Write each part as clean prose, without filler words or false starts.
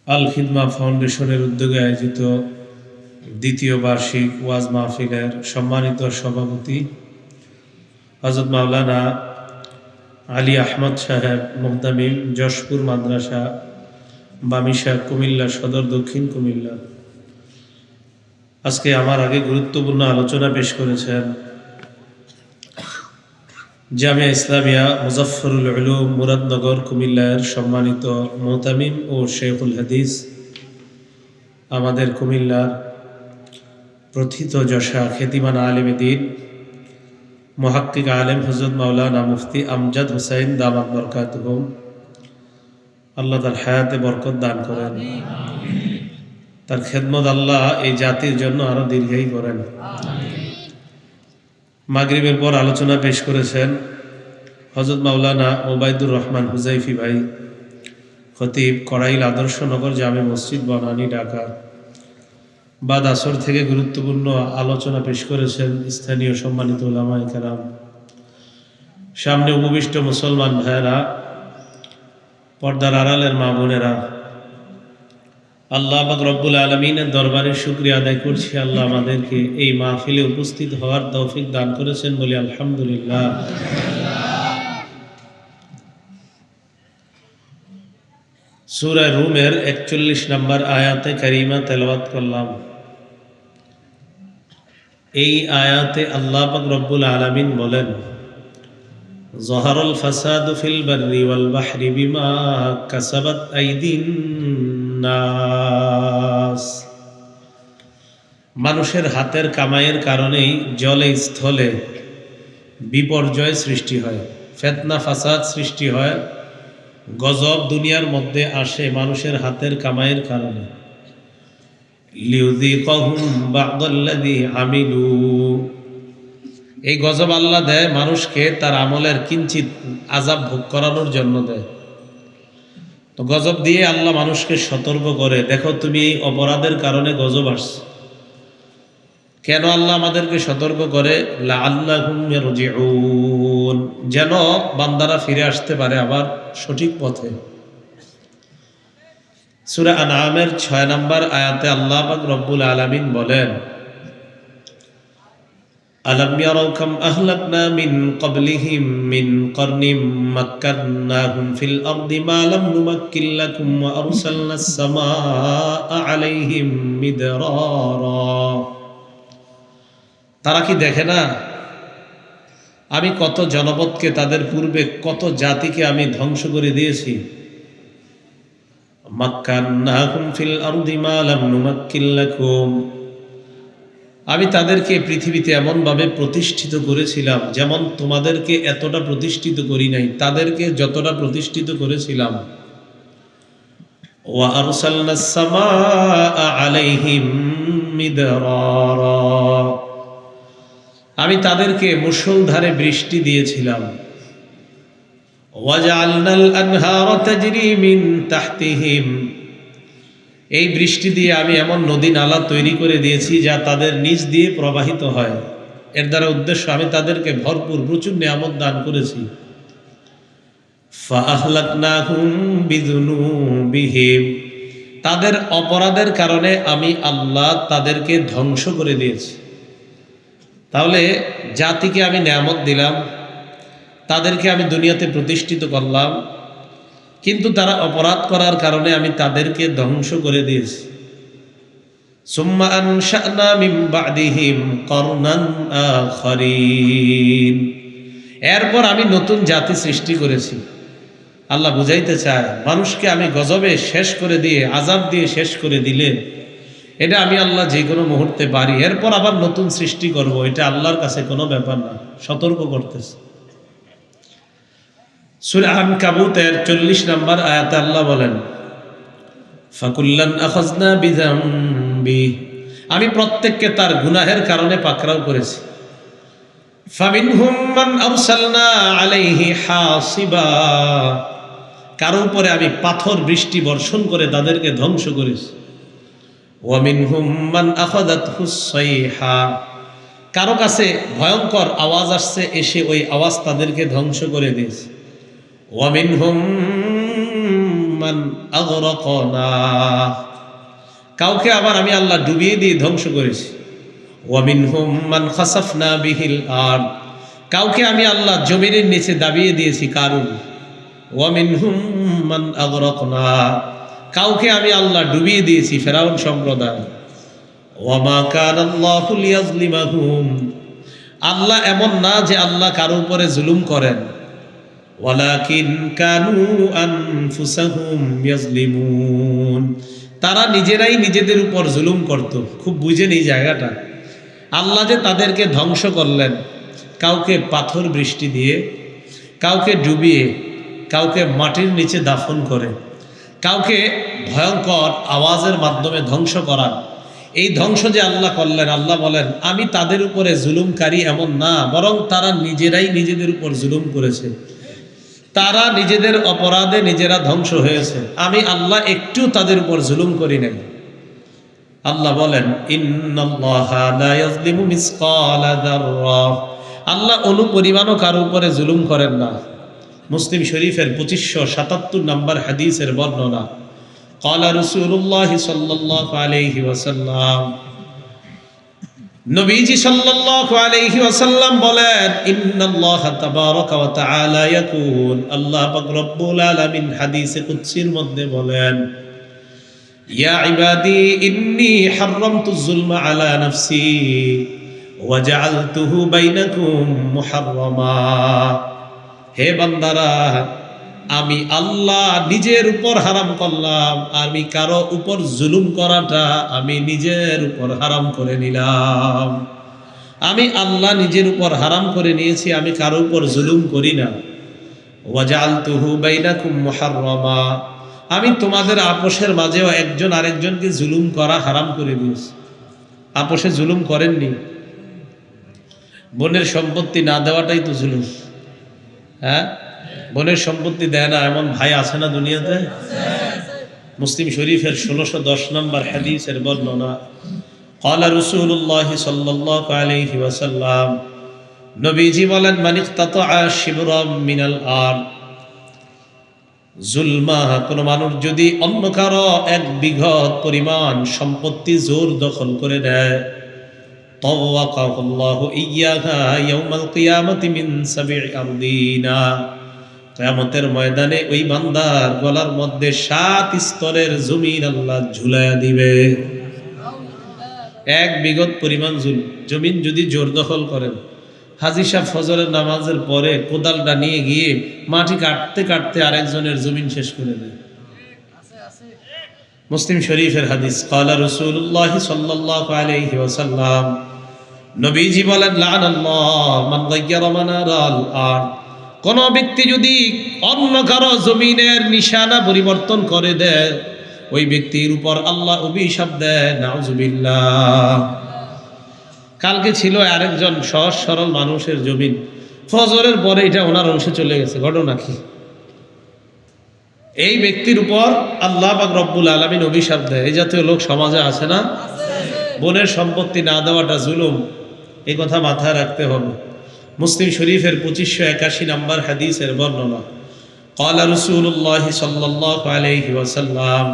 আল খিদমা ফাউন্ডেশনের উদ্যোগে আয়োজিত দ্বিতীয় বার্ষিক ওয়াজ মাহফিলের সম্মানিত সভাপতি হযরত মাওলানা আলী আহমদ সাহেব মুহতামিম, যশপুর মাদ্রাসা, বামিশা, কুমিল্লা সদর, দক্ষিণ কুমিল্লা, আজকে আমার আগে গুরুত্বপূর্ণ আলোচনা পেশ করেছেন জামিয়া ইসলামিয়া মুজাফফরুল উলুম মুরাদনগর কুমিল্লার সম্মানিত মুহতামিম ও শেখুল হাদিস, আমাদের কুমিল্লার প্রথিত যশা খ্যাতিমান আলেমে দ্বীন মুহাক্কিক আলেম হযরত মাওলানা মুফতি আমজাদ হুসাইন দামাত বরকাতুহুম। আল্লাহ তার হায়াতে বরকত দান করেন, তার খেদমত আল্লাহ এই জাতির জন্য আরো দীর্ঘায়ী করেন। মাগরিবের পর আলোচনা পেশ করেছেন হযরত মাওলানা ওবায়দুর রহমান হুজাইফি ভাই, খতিব, কড়াইল আদর্শনগর জামে মসজিদ, বনানী, ঢাকা। বাদ আসর থেকে গুরুত্বপূর্ণ আলোচনা পেশ করেছেন স্থানীয় সম্মানিত উলামায়ে কেরাম। সামনে উপবিষ্ট মুসলমান ভাইয়েরা, পর্দার আড়ালের মা বোনেরা, আল্লাহ পাক রব্বুল আলামিনের দরবারে শুকরিয়া আদায় করছি। আল্লাহ আমাদেরকে এই মাহফিলে উপস্থিত হওয়ার তৌফিক দান করেছেন, বলি আলহামদুলিল্লাহ। সূরা রুমের 41 নম্বর আয়াতে কারিমা তেলাওয়াত করলাম। এই আয়াতে আল্লাহ পাক রব্বুল আলামিন বলেন, যহারাল ফাসাদু ফিল বাররি ওয়াল বাহরি বিমা কাসাবাত আইদিন নাস। মানুষের হাতের কামাইয়ের কারণেই জলে স্থলে বিপর্যয় সৃষ্টি হয়, ফিতনা ফাসাদ সৃষ্টি হয়, গজব দুনিয়ার মধ্যে আসে মানুষের হাতের কামাইয়ের কারণে। লিউযিকাহুম বা'দাল্লাযী আমিলু, এই গজব আল্লাহ দেয় মানুষকে তার আমলের কিঞ্চিত আযাব ভোগ করানোর জন্য দেয়। তো গজব দিয়ে আল্লাহ মানুষকে সতর্ক করে, দেখো তুমি এই অপরাধের কারণে গজব আসছে। কেন আল্লাহ আমাদেরকে সতর্ক করে? লাআল্লাহুম ইয়ারজিউন, যেন বান্দারা ফিরে আসতে পারে আবার সঠিক পথে। সূরা আনআমের 6 নম্বর আয়াতে আল্লাহ পাক রব্বুল আলামিন বলেন, আলাম ইয়ারাউ কাম আহলাকনা মিন ক্বাবলিহিম মিন কারনিম মাক্কান্নাহুম ফিল আরদি মা লাম নুমাক্কিন লাকুম ওয়া আরসালনাস সামাআ আলাইহিম মিদরারা। তারা কি দেখে না আমি কত জনপদকে, তাদের পূর্বে কত জাতিকে আমি ধ্বংস করে দিয়েছি। মাক্কান্নাহুম ফিল আরদি মা লাম নুমাক্কিন লাকুম, আমি তাদেরকে পৃথিবীতে এমনভাবে প্রতিষ্ঠিত করেছিলাম যেমন তোমাদেরকে এতটা প্রতিষ্ঠিত করি নাই, তাদেরকে যতটা প্রতিষ্ঠিত করেছিলাম। ওয়া আরসালনাস সামাআ আলাইহিম মিদরারা, আমি তাদেরকে মুষলধারে বৃষ্টি দিয়েছিলাম। ওয়াজআলনাল আনহারা তাজরি মিন তাহতিহিম, এই বৃষ্টি দিয়ে আমি এমন নদী নালা তৈরি করে দিয়েছি যা তাদের নিচ দিয়ে প্রবাহিত হয়। এর দ্বারা উদ্দেশ্য আমি তাদেরকে ভরপুর প্রচুর নিয়ামত দান করেছি। ফাআহলাকনাহুম বিযুনুবিহিম, তাদের অপরাধের কারণে আমি আল্লাহ তাদেরকে ধ্বংস করে দিয়েছি। তাহলে জাতিকে আমি নিয়ামত দিলাম, তাদেরকে আমি দুনিয়াতে প্রতিষ্ঠিত করলাম, কিন্তু তারা অপরাধ করার কারণে আমি তাদেরকে ধ্বংস করে দিয়েছি। সুম্মা আনশা'না মিন বা'দিহিম করনান আখারিন, এরপর আমি নতুন জাতি সৃষ্টি করেছি। আল্লাহ বুঝাইতে চায় মানুষকে আমি গজবে শেষ করে দিয়ে, আযাব দিয়ে শেষ করে দিলে এটা আমি আল্লাহ যে কোনো মুহূর্তে পারি, এরপর আবার নতুন সৃষ্টি করব, এটা আল্লাহর কাছে কোনো ব্যাপার না, সতর্ক করতেছে। সূরা আনকাবুতের 40 নম্বর আয়াতে আল্লাহ বলেন, ফাকুল্লান আখাযনা বিযামবি, আমি প্রত্যেককে তার গুনাহের কারণে পাকড়াও করেছি। ফামিনহুম মান আরসালনা আলাইহি হাসিবা, কারো উপরে আমি পাথর বৃষ্টি বর্ষণ করে তাদেরকে ধ্বংস করেছি। ওয়া মিনহুম মান আখাযাতহুস সাইহা, কারো কাছে ভয়ঙ্কর আওয়াজ আসছে, এসে ওই আওয়াজ তাদেরকে ধ্বংস করে দিয়েছে। ওয়া মিনহুম মান আগরাকনা, কাউকে আবার আমি আল্লাহ ডুবিয়ে দিয়ে ধ্বংস করেছি। ওয়া মিনহুম মান খাসাফনা বিহিল আরদ, কাউকে আমি আল্লাহ জমিনের নিচে দাবিয়ে দিয়েছি কারুন। ওয়া মিনহুম মান আগরাকনা, কাউকে আমি আল্লাহ ডুবিয়ে দিয়েছি ফেরাউন সম্প্রদায়। ওয়া মা কানাল্লাহু লিয়াযলিমাহুম, আল্লাহ এমন না যে আল্লাহ কারো উপরে জুলুম করেন। ওয়ালাকিন কানু আনফুসাহুম ইয়াজলিমুন, তারা নিজেরাই নিজেদের উপর জুলুম করত। খুব বুঝেন এই জায়গাটা। আল্লাহ যে তাদেরকে ধ্বংস করলেন, কাউকে পাথর বৃষ্টি দিয়ে, কাউকে ডুবিয়ে, কাউকে মাটির নিচে দাফন করে, কাউকে ভয়ঙ্কর আওয়াজের মাধ্যমে ধ্বংস করান, এই ধ্বংস যে আল্লাহ করলেন, আল্লাহ বলেন আমি তাদের উপরে জুলুমকারী এমন না, বরং তারা নিজেরাই নিজেদের উপর জুলুম করেছে। তারা নিজেদের অপরাধে নিজেরা ধ্বংস হয়েছে, আমি আল্লাহ একটু তাদের উপর জুলুম করি নাই। আল্লাহ বলেন ইন্নাল্লাহা লা ইয়াজলিমু মিসকালা যাররা, আল্লাহ অনুপরিমাণও কারো উপরে জুলুম করেন না। মুসলিম শরীফের 2577 নম্বর হাদিসের বর্ণনা। ক্বালা রাসূলুল্লাহ সাল্লাল্লাহু আলাইহি ওয়াসাল্লাম, নবীজি সাল্লাল্লাহু আলাইহি ওয়াসাল্লাম বলেন ইন্নাল্লাহা তাবারাকা ওয়া তাআলা ইয়াকুল, আল্লাহ পাক রব্বুল আলামিন হাদিসে কুদসির মধ্যে বলেন ইয়া ইবাদি ইন্নী হারামতুজ যুলমা আলা নাফসি ওয়া জাআলতুহু বাইনাকুম মুহাররামা, হে বান্দারা আমি আল্লাহ নিজের উপর হারাম করলাম, আমি কারো উপর জুলুম করাটা আমি নিজের উপর হারাম করে নিলাম। আমি আল্লাহ নিজের উপর হারাম করে নিয়েছি, আমি কারো উপর জুলুম করি না। ওয়া জাআলতুহু বাইনাকুম মুহাররামা, আমি তোমাদের আপোষের মাঝেও একজন আরেকজনকে জুলুম করা হারাম করে দিয়েছি। আপোষে জুলুম করেননি, বোনের সম্পত্তি না দেওয়াটাই তো জুলুম। হ্যাঁ, বোনের সম্পত্তি দেয় না এমন ভাই আছে না দুনিয়াতে? মুসলিম শরীফের 1610 নম্বর হাদিসের বর্ণনা। ক্বালা রাসূলুল্লাহ সাল্লাল্লাহু আলাইহি ওয়াসাল্লাম, নবীজি বলেন মান ইখতাতা শিবরাম মিনাল আরদ জুলমা, কোন মানুষ যদি অন্য কারো 1 বিঘত পরিমাণ সম্পত্তি জোর দখল করে নেয়, তাওয়াকাল্লাহু ইয়্যাহা ইয়াউমাল কিয়ামাতি মিন 7 আরদিনা, কিয়ামতের ময়দানে ওই বান্দার গলার মধ্যে 7 স্তরের জমিন আল্লাহ ঝুলায়া দিবে। 1 বিঘত পরিমাণ জমিন যদি জোর দখল করেন, হাজী সাহেব ফজরের নামাজের পরে কোদালটা নিয়ে গিয়ে মাটি কাটতে কাটতে আরেকজনের জমিন শেষ করে দেয়। মুসলিম শরীফের হাদিস। ক্বালা রাসূলুল্লাহ সাল্লাল্লাহু আলাইহি ওয়াসাল্লাম, নবীজি বলেন লাআনাল্লাহ মান গায়্যারা মানারাল আরদ, কোন ব্যক্তি যদি অন্য কারো জমিনের নিশানা পরিবর্তন করে দেয়, ওই ব্যক্তির উপর আল্লাহ অভিশাপ দেয়, নাউজুবিল্লাহ। কালকে ছিল আরেকজন সহজ সরল মানুষের জমিন, ফজরের পরে এটা ওনার অংশে চলে গেছে। ঘটনা কি? এই ব্যক্তির উপর আল্লাহ পাক রব্বুল আলামিন অভিশাপ দেয়। এই জাতীয় লোক সমাজে আছে না? বোনের সম্পত্তি না দেওয়াটা জুলুম, এই কথা মাথায় রাখতে হবে। মুসলিম শরীফের 2581 নম্বর হাদিসের বর্ণনা। ক্বালা রাসূলুল্লাহ সাল্লাল্লাহু আলাইহি ওয়াসাল্লাম,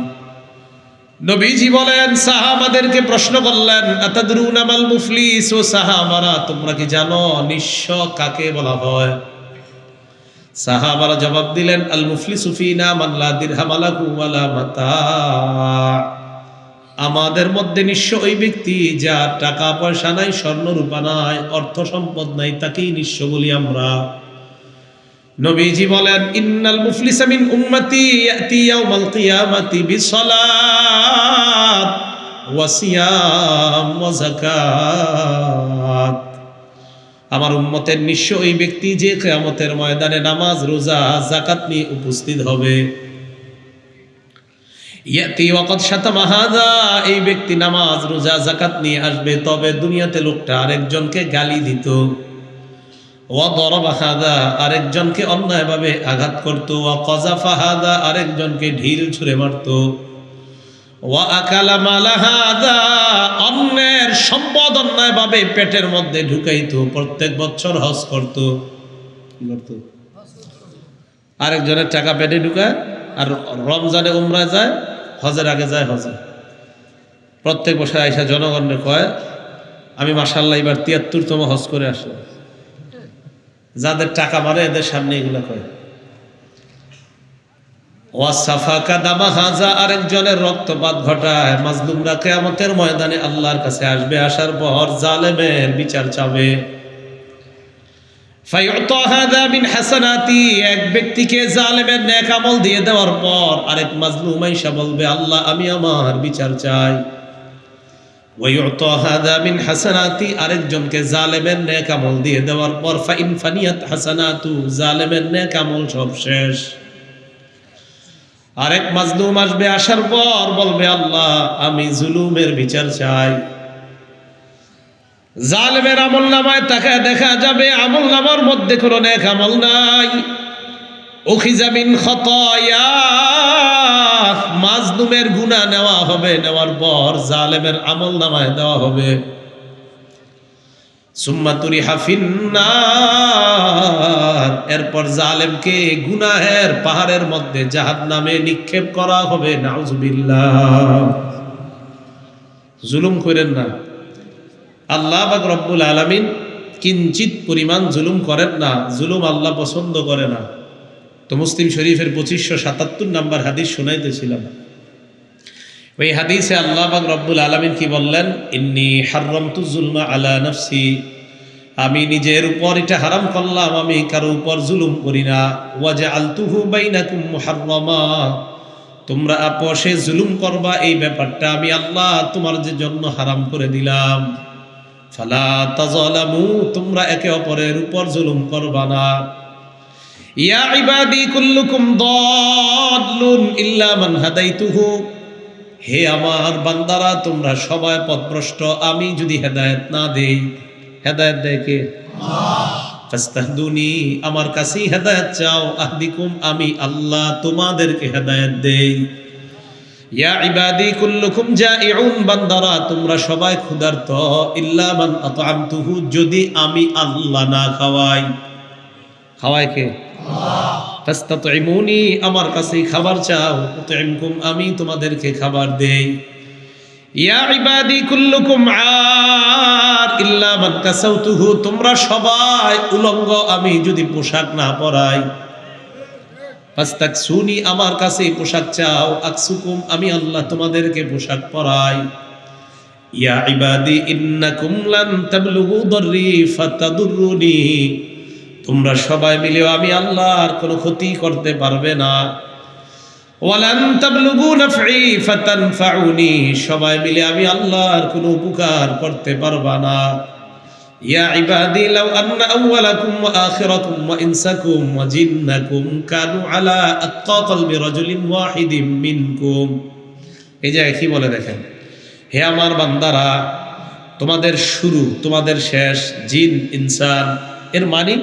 নবীজি বলেন সাহাবাদেরকে প্রশ্ন করলেন আতাদরুনা মাল মুফলিস, ও সাহাবারা তোমরা কি জানো নিঃস্ব কাকে বলা হয়? সাহাবারা জবাব দিলেন আল মুফলিসু ফিনা মান লা দিরহাম লাহু ওয়ালা মাতা, আমাদের মধ্যে নিঃস্ব ওই ব্যক্তি যার টাকা পয়সা নাই, স্বর্ণ রূপা নাই, অর্থ সম্পদ নাই, তাকেই নিঃস্ব বলি আমরা। নবীজি বলেন ইন্নাল মুফলিসা মিন উম্মতি ইয়াতি ইয়াউমাল কিয়ামাতি বিসসালাত ওয়া সিয়াম ওয়া যাকাত, আমার উম্মতের নিঃস্ব ওই ব্যক্তি যে কিয়ামতের ময়দানে নামাজ, রোজা, যাকাত নিয়ে উপস্থিত হবে। ইয়াতি ওয়াকাদ শাতামা হাযা, এই ব্যক্তি নামাজ, রোজা, যাকাত নিয়ে আসবে, তবে দুনিয়াতে লোকটা আরেকজনকে গালি দিত। ওয়া দারাবা হাযা, আরেকজনকে অন্যায়ভাবে আঘাত করত। ওয়া কাযাফা হাযা, আরেকজনকে ঢিল ছুঁড়ে মারত। ওয়া আকালা মালা হাযা, অন্যের সম্পদ অন্যায়ভাবে পেটের মধ্যে ঢুকাইতো। প্রত্যেক বছর হজ করত। কি করত? আরেকজনের টাকা পেটে ঢুকায় আর রমজানে উমরায় যায়, হজের আগে যায় হজে। প্রত্যেক বছর আইসা জনগণের কয় আমি মাশাআল্লাহ এবার ৭৩তম হজ করে আসলাম। যাদের টাকা মারে এদের সামনে এগুলো কয়। ওয়াসাফাকা দামা হাজা, আরেকজনের রক্তপাত ঘটায়। মাজলুমরা কিয়ামতের ময়দানে আল্লাহর কাছে আসবে, আসার পর জালেমের বিচার চাবে। ফায়ুতা হাযা মিন হাসানাতি, এক ব্যক্তিকে জালেমের নেক আমল দিয়ে দেওয়ার পর আরেক মাজলুম আইসা বলবে আল্লাহ আমি আমার বিচার চাই। ওয়ায়ুতা হাযা মিন হাসানাতি, আরেকজনকে জালেমের নেক আমল দিয়ে দেওয়ার পর ফাইন ফানিয়াত হাসানাতু, জালেমের নেক আমল সব শেষ। আরেক মাজলুম আসবে, আসার পর বলবে আল্লাহ আমি জুলুমের বিচার চাই। জালেমের আমল নামায় তাকায় দেখা যাবে আমল নামার মধ্যে কোনো নেক আমল নাই। উখিযা মিন খাতায়া, মাজলুমের গুনাহ নেওয়া হবে, নেওয়ার পর জালেমের আমল নামায় দেওয়া হবে। সুম্মা তুরিহা ফিন্নার, এরপর জালেমকে গুনাহের পাহাড়ের মধ্যে জাহান্নামে নিক্ষেপ করা হবে। নাউজুবিল্লাহ। জুলুম করেন না, আল্লাহ পাক রব্বুল আলামিন কিঞ্চিত পরিমাণ জুলুম করেন না। জুলুম আল্লাহ পছন্দ করে না। তো মুসলিম শরীফের 2577 নম্বর হাদিস শোনাইতেছিলাম। ওই হাদিসে আল্লাহ পাক রব্বুল আলামিন কি বললেন? ইন্নী হাররামতু যুলমা আলা নাফসি, আমি নিজের উপর এটা হারাম করলাম, আমি কারো উপর জুলুম করি না। ওয়াজআলতুহু বাইনাকুম মুহাররামা, তোমরা আপোষে জুলুম করবা এই ব্যাপারটা আমি আল্লাহ তোমাদের জন্য হারাম করে দিলাম। ফালা তাযালামু, তোমরা একে অপরের উপর জুলুম করবা না। ইয়া ইবাদি কুল্লুকুম দাল্লুন ইল্লা মান হাদাইতুহু, হে আমার বান্দারা তোমরা সবাই পথভ্রষ্ট, আমি যদি হেদায়েত না দেই। হেদায়েত দেয় কে? আল্লাহ। ফাস্তাহদুনি, আমার কাছেই হেদায়েত চাও। আহদিকুম, আমি আল্লাহ তোমাদেরকে হেদায়েত দেই। ইয়া ইবাদি কুল্লুকুম জাইউন, বান্দারা তোমরা সবাই ক্ষুধার্ত। ইল্লা মান আতআমতুহু, যদি আমি আল্লাহ না খাওয়াই। খাওয়ায় কে? আল্লাহ। ফাস্তাতইমুনি, আমার কাছেই খাবার চাও। উতইমকুম, আমি তোমাদেরকে খাবার দেই। ইয়া ইবাদি কুল্লুকুম আর ইল্লা মান কাসাউতুহু, তোমরা সবাই উলঙ্গ, আমি যদি পোশাক না পরাই। ফাস্তাকসুনি, আমার কাছেই পোশাক চাও। আকসুকুম, আমি আল্লাহ তোমাদেরকে পোশাক পরাই। ইয়া ইবাদি ইন্নাকুম লান তাবলুগু দাররি ফাতাদুররুনি, তোমরা সবাই মিলেও আমি আল্লাহর কোনো ক্ষতি করতে পারবে না। ওয়ালান তাবলুগু নাফঈ ফাতানফাউনি, সবাই মিলে আমি আল্লাহর কোনো উপকার করতে পারবা না। ইয়া ইবাদি লাউ আন্না আউওয়ালাকুম ওয়া আখিরাকুম ওয়া ইনসাকুম ওয়া জিন্নাকুম কানু আলা আতকা কলবি রাজুলিন ওয়াহিদিন মিনকুম, এই যে কি বলে দেখেন, হে আমার বান্দারা তোমাদের শুরু তোমাদের শেষ, জিন ইনসান, এর মানে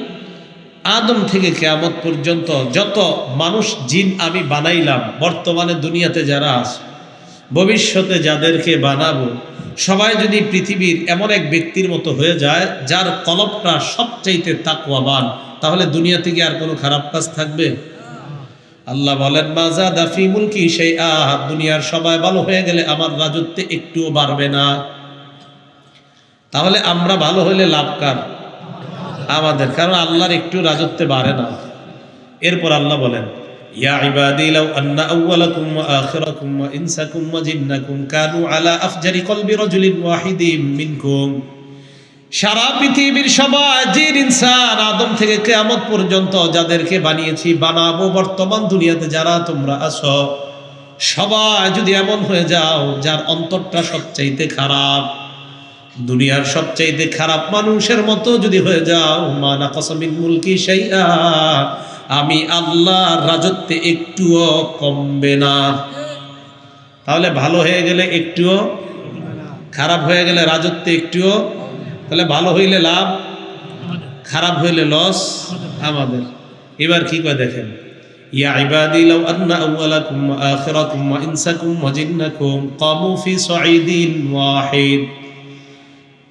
আদম থেকে কিয়ামত পর্যন্ত যত মানুষ জিন আমি বানাইলাম, বর্তমানে দুনিয়াতে যারা আছে, ভবিষ্যতে যাদেরকে বানাবো, সবাই যদি পৃথিবীর এমন এক ব্যক্তির মতো হয়ে যায় যার কলবটা সবচাইতে তাকওয়াবান, তাহলে দুনিয়া থেকে আর কোনো খারাপ কাজ থাকবে? আল্লাহ বলেন মা যাদা ফি মুলকি শাইআ, দুনিয়ার সবাই ভালো হয়ে গেলে আমার রাজত্বে একটুও বাড়বে না। তাহলে আমরা ভালো হইলে লাভ কার? আমাদের, কারণ আল্লাহর একটু রাজত্বে বাড়ে না। এরপর আল্লাহ বলেন ইয়া ইবাদি লাউ আন্না আউওয়ালাকুম ওয়া আখিরাকুম ওয়া ইনসাকুম ওয়া জিন্নাকুম কানু আলা আফজারি কলবি রাজুলিন ওয়াহিদিন মিনকুম, সারা পৃথিবীর সবাই জিন ইনসান আদম থেকে কিয়ামত পর্যন্ত যাদেরকে বানিয়েছি বানাবো, বর্তমান দুনিয়াতে যারা তোমরা আছো, সবাই যদি এমন হয়ে যাও যার অন্তরটা সবচাইতে খারাপ, দুনিয়ার সবচাইতে খারাপ মানুষের মতো যদি হয়ে যাও, মা নাকাসা মিন মুলকি শাইআ, আমি আল্লাহর রাজত্বে একটুও কমবে না। তাহলে ভালো হয়ে গেলে একটুও, খারাপ হয়ে গেলে রাজত্বে একটুও, তাহলে ভালো হইলে লাভ, খারাপ হইলে লস আমাদের। এবার কি কয় দেখেন, ইয়া ইবাদি লাউ আন্না আউওয়ালাকুম ওয়া আখিরাকুম ওয়া ইনসাকুম ওয়া জিন্নাকুম কামু ফি সাঈদিন ওয়াহিদ,